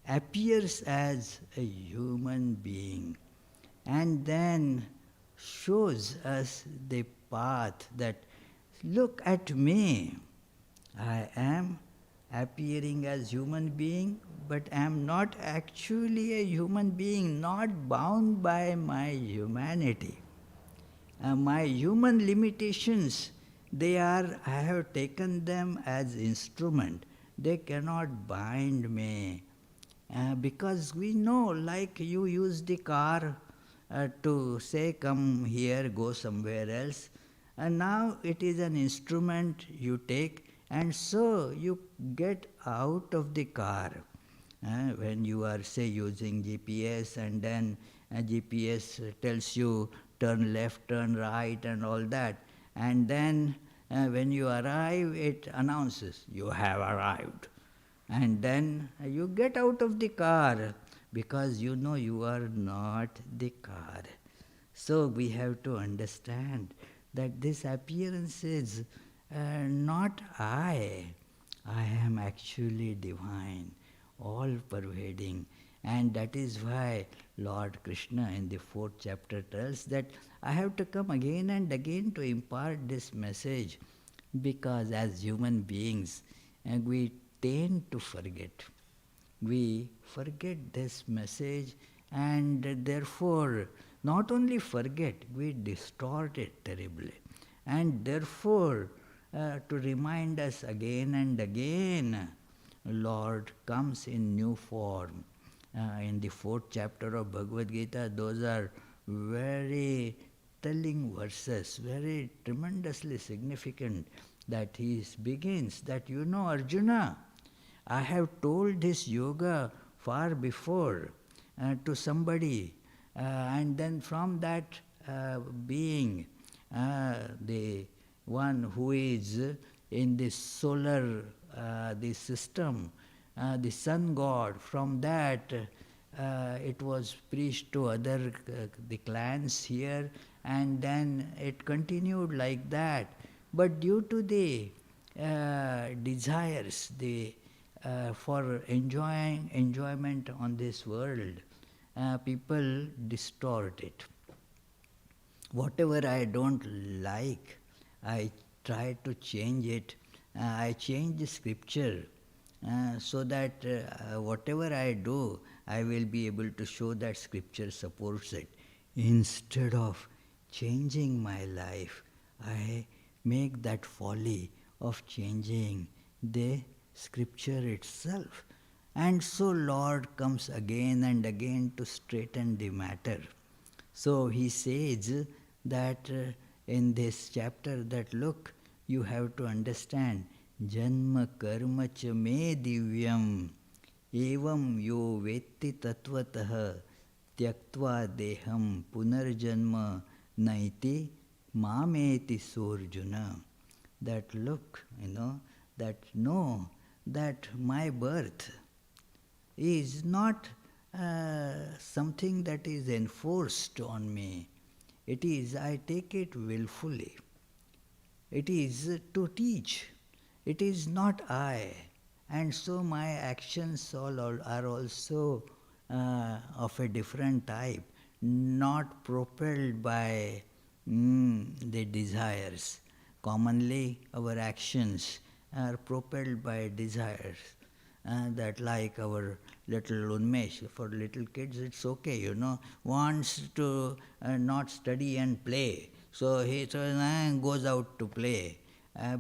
appears as a human being and then shows us the path that, look at me, I am appearing as human being, but I am not actually a human being, not bound by my humanity. My human limitations, I have taken them as instrument. They cannot bind me. Because we know, like you use the car to say, come here, go somewhere else. And now it is an instrument you take, and so you get out of the car. When you are, say, using GPS, and then GPS tells you turn left, turn right, and all that. And then when you arrive, it announces you have arrived. And then you get out of the car because you know you are not the car. So we have to understand that this appearance is not I. I am actually divine, all pervading. And that is why Lord Krishna in the 4th chapter tells that I have to come again and again to impart this message, because as human beings we tend to forget. We forget this message, and therefore not only forget, we distort it terribly. And therefore to remind us again and again, Lord comes in new form. In the 4th chapter of Bhagavad Gita, those are very telling verses, very tremendously significant, that he begins that, you know, Arjuna, I have told this yoga far before to somebody, and then from that being, the one who is in this solar the system, the sun god, from that it was preached to other the clans here, and then it continued like that. But due to the desires, the for enjoyment on this world, people distort it. Whatever I don't like, I try to change it. I change the scripture so that whatever I do, I will be able to show that scripture supports it. Instead of changing my life, I make that folly of changing the scripture itself. And so Lord comes again and again to straighten the matter. So he says that in this chapter that, look, you have to understand, Janma karma cha me divyam evam yo vetti tatvatah tyaktva deham punarjanma naiti mameti sorjuna. That look, that know that my birth is not something that is enforced on me. It is, I take it willfully. It is to teach. It is not I. And so my actions all are also of a different type, not propelled by the desires. Commonly our actions are propelled by desires. That like our little Unmesh, for little kids it's okay, wants to not study and play. So he goes out to play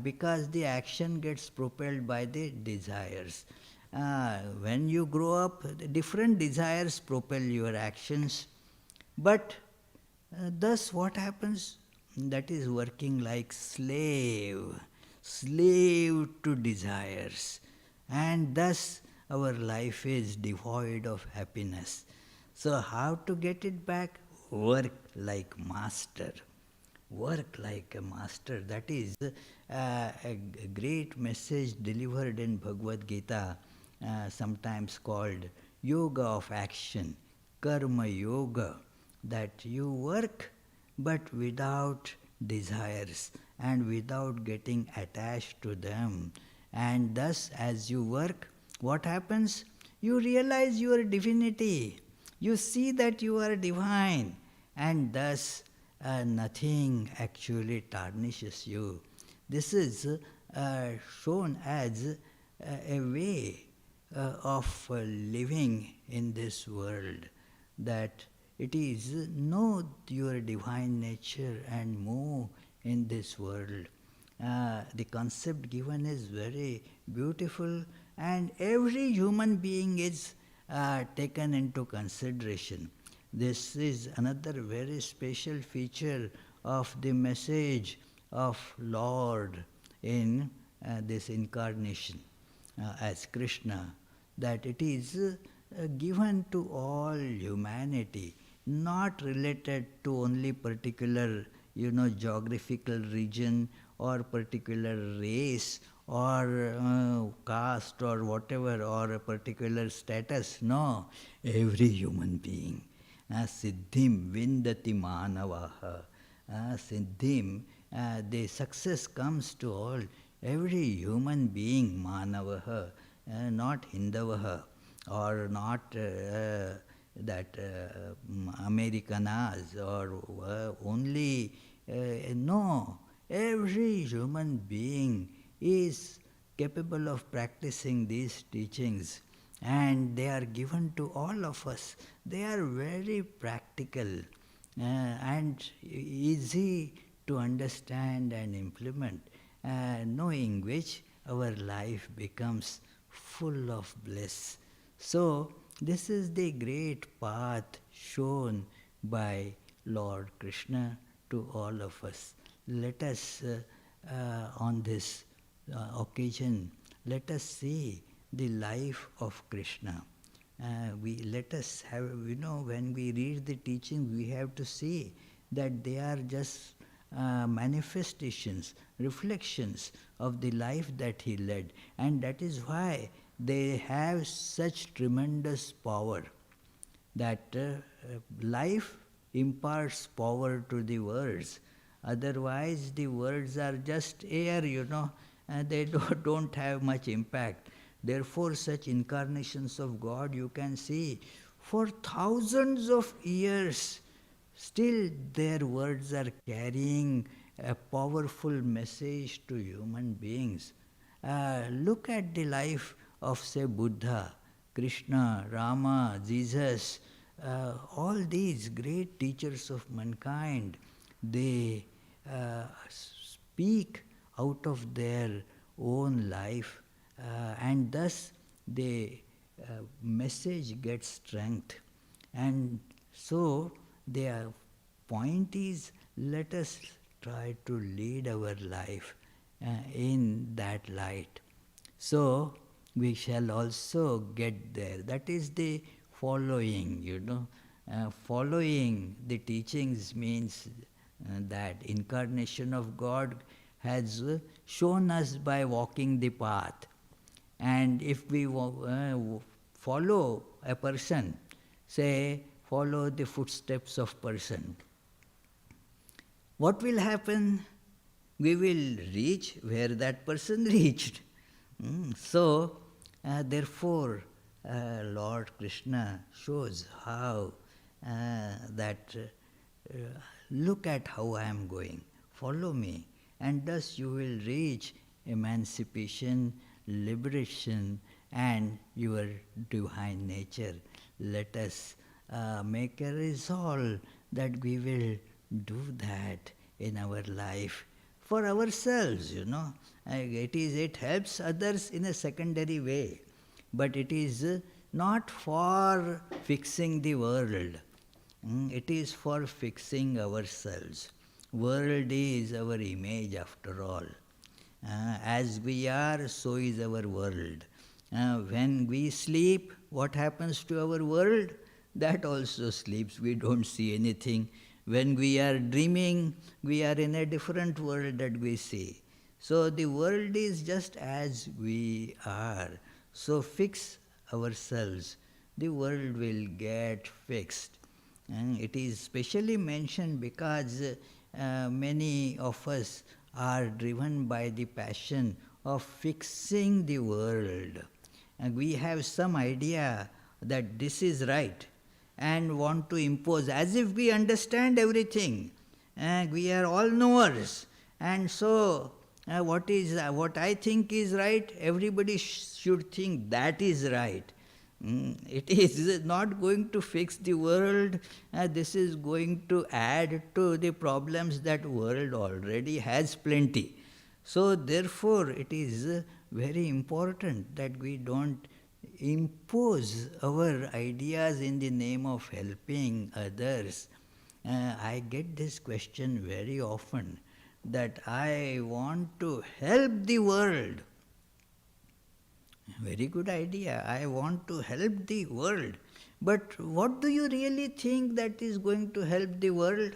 because the action gets propelled by the desires. When you grow up, different desires propel your actions. But thus what happens? That is working like slave to desires. And thus our life is devoid of happiness. So how to get it back? Work like master. Work like a master. That is a great message delivered in Bhagavad Gita, sometimes called yoga of action, karma yoga, that you work but without desires and without getting attached to them. And thus, as you work, what happens? You realize your divinity. You see that you are divine, and thus nothing actually tarnishes you. This is shown as a way of living in this world, that it is know your divine nature and move in this world. The concept given is very beautiful, and every human being is taken into consideration. This is another very special feature of the message of Lord in this incarnation as Krishna, that it is given to all humanity, not related to only particular geographical region or particular race or caste or whatever, or a particular status. No, every human being. Siddhim vindati manavaha. Siddhim, the success comes to all, every human being, manavaha, not hindavaha, or not that Americanas, or only, no, every human being is capable of practicing these teachings, and they are given to all of us. They are very practical and easy to understand and implement, knowing which our life becomes full of bliss. So, this is the great path shown by Lord Krishna to all of us. Let us, on this occasion, let us see the life of Krishna. Let us have, when we read the teaching, we have to see that they are just manifestations, reflections of the life that he led. And that is why they have such tremendous power, that life imparts power to the words. Otherwise, the words are just air, and they don't have much impact. Therefore, such incarnations of God you can see for thousands of years, still their words are carrying a powerful message to human beings. Look at the life of, say, Buddha, Krishna, Rama, Jesus, all these great teachers of mankind. They speak out of their own life, and thus the message gets strength. And so their point is, let us try to lead our life in that light. So we shall also get there. That is the following, following the teachings means that incarnation of God has shown us by walking the path. And if we follow a person, say, follow the footsteps of person, what will happen? We will reach where that person reached. So, therefore, Lord Krishna shows how that look at how I am going, follow me, and thus you will reach emancipation, liberation, and your divine nature. Let us make a resolve that we will do that in our life for ourselves, It helps others in a secondary way, but it is not for fixing the world. It is for fixing ourselves. World is our image after all. As we are, so is our world. When we sleep, what happens to our world? That also sleeps. We don't see anything. When we are dreaming, we are in a different world that we see. So the world is just as we are. So fix ourselves. The world will get fixed. And it is specially mentioned because many of us are driven by the passion of fixing the world. And we have some idea that this is right and want to impose as if we understand everything. We are all knowers. And so what I think is right, everybody should think that is right. It is not going to fix the world. This is going to add to the problems that world already has plenty. So therefore it is very important that we don't impose our ideas in the name of helping others. I get this question very often, that I want to help the world. Very good idea. I want to help the world. But what do you really think that is going to help the world?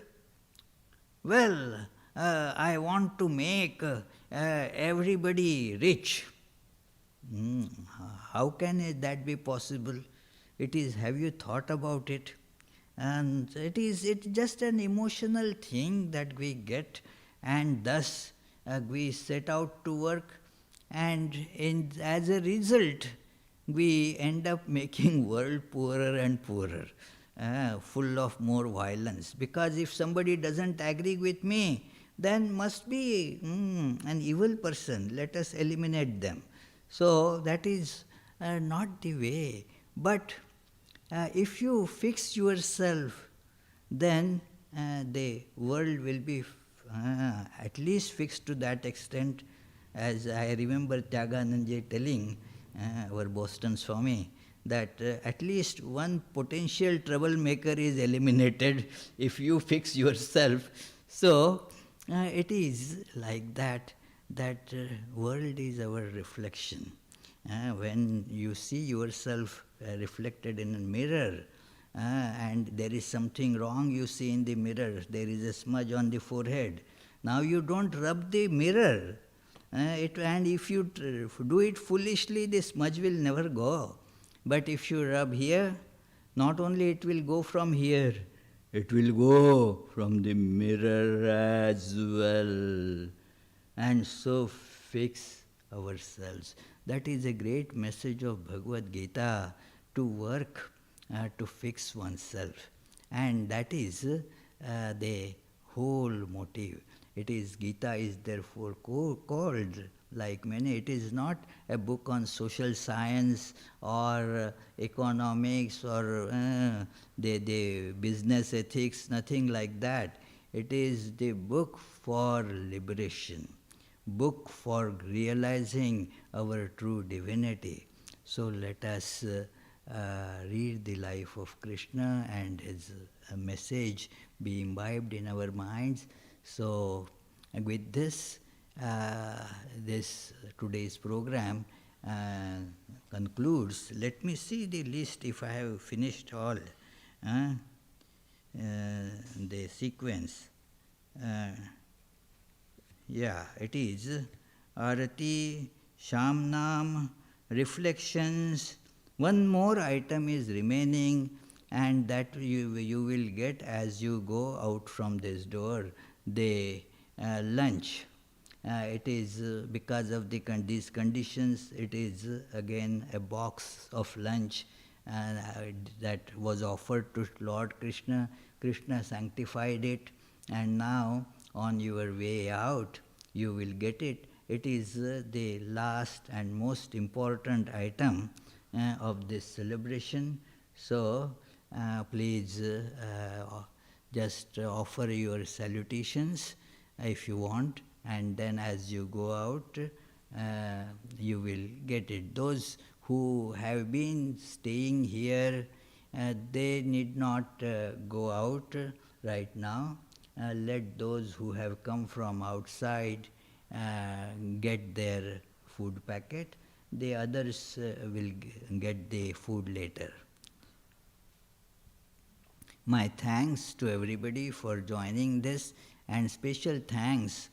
Well, I want to make everybody rich. How can that be possible? It is, have you thought about it? And it's just an emotional thing that we get, and thus we set out to work, and as a result we end up making world poorer and poorer, full of more violence. Because if somebody doesn't agree with me, then must be an evil person, let us eliminate them. So that is not the way. But if you fix yourself, then the world will be at least fixed to that extent. As I remember Tyaganandaji telling our Boston Swami, that at least one potential troublemaker is eliminated if you fix yourself. So it is like that, world is our reflection. When you see yourself reflected in a mirror, and there is something wrong you see in the mirror, there is a smudge on the forehead. Now you don't rub the mirror, and if you do it foolishly, the smudge will never go. But if you rub here, not only it will go from here, it will go from the mirror as well. And so fix ourselves. That is a great message of Bhagavad Gita, to work to fix oneself. And that is the whole motive. It is, Gita is therefore called, like many, it is not a book on social science or economics or the business ethics, nothing like that. It is the book for liberation, book for realizing our true divinity. So let us read the life of Krishna and his message be imbibed in our minds. So with this, today's program concludes. Let me see the list if I have finished all the sequence. Yeah, it is Arati, Shamnam, reflections. One more item is remaining, and that you will get as you go out from this door, the lunch. It is because of these conditions, it is again a box of lunch that was offered to Lord Krishna. Krishna sanctified it, and now on your way out you will get it. It is the last and most important item of this celebration. So please just offer your salutations if you want, and then as you go out you will get it. Those who have been staying here, they need not go out right now. Let those who have come from outside get their food packet. The others will get the food later. My thanks to everybody for joining this, and special thanks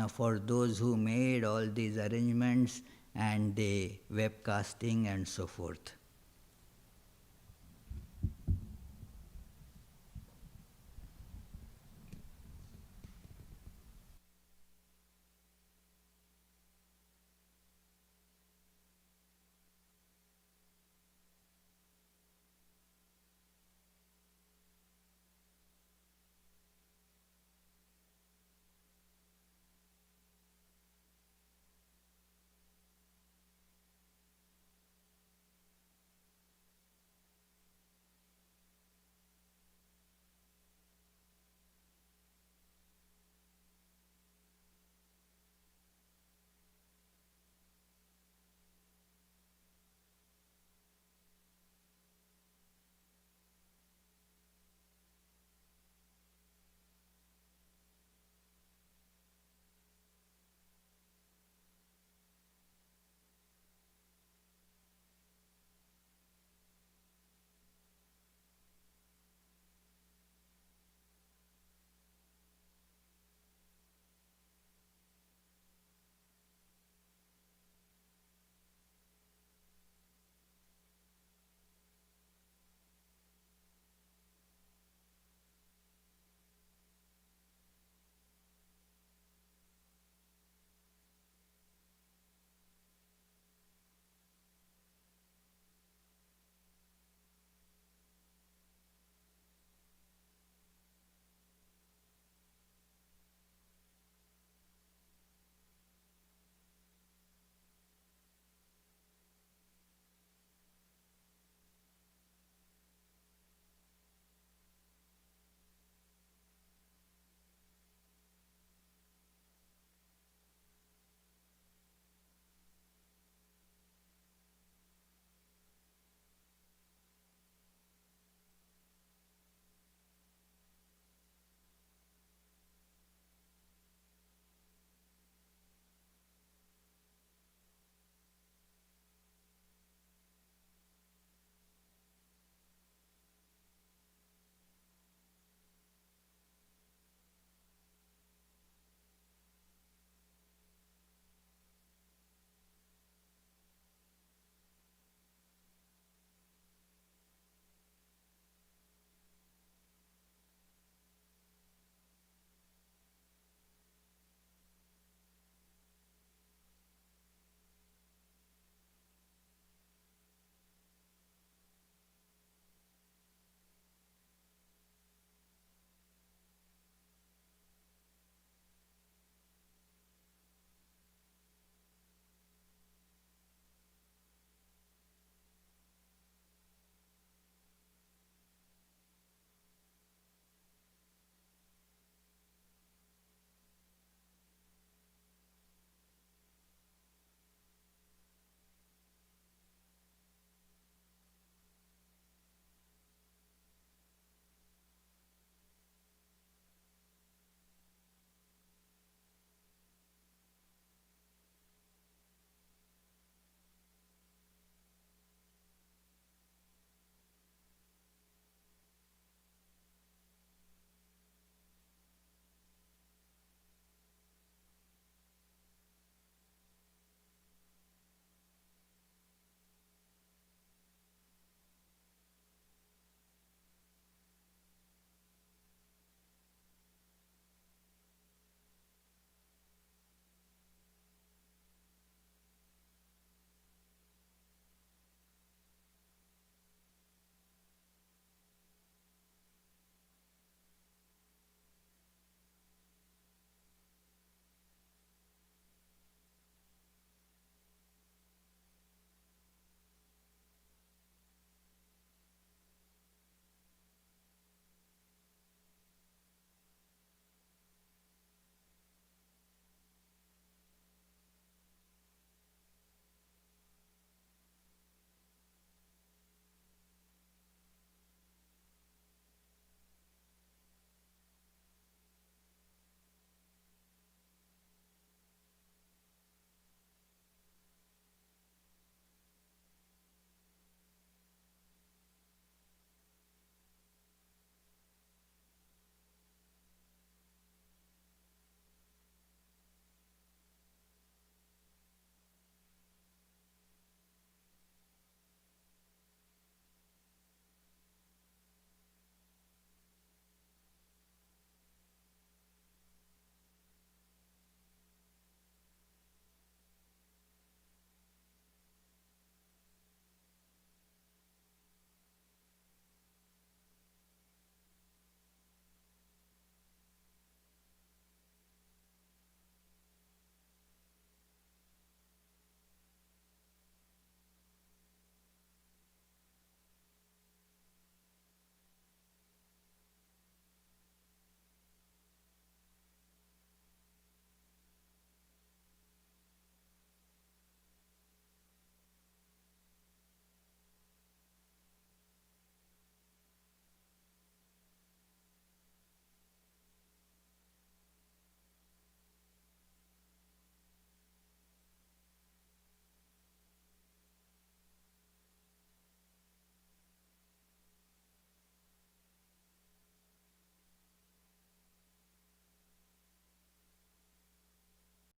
for those who made all these arrangements and the webcasting and so forth.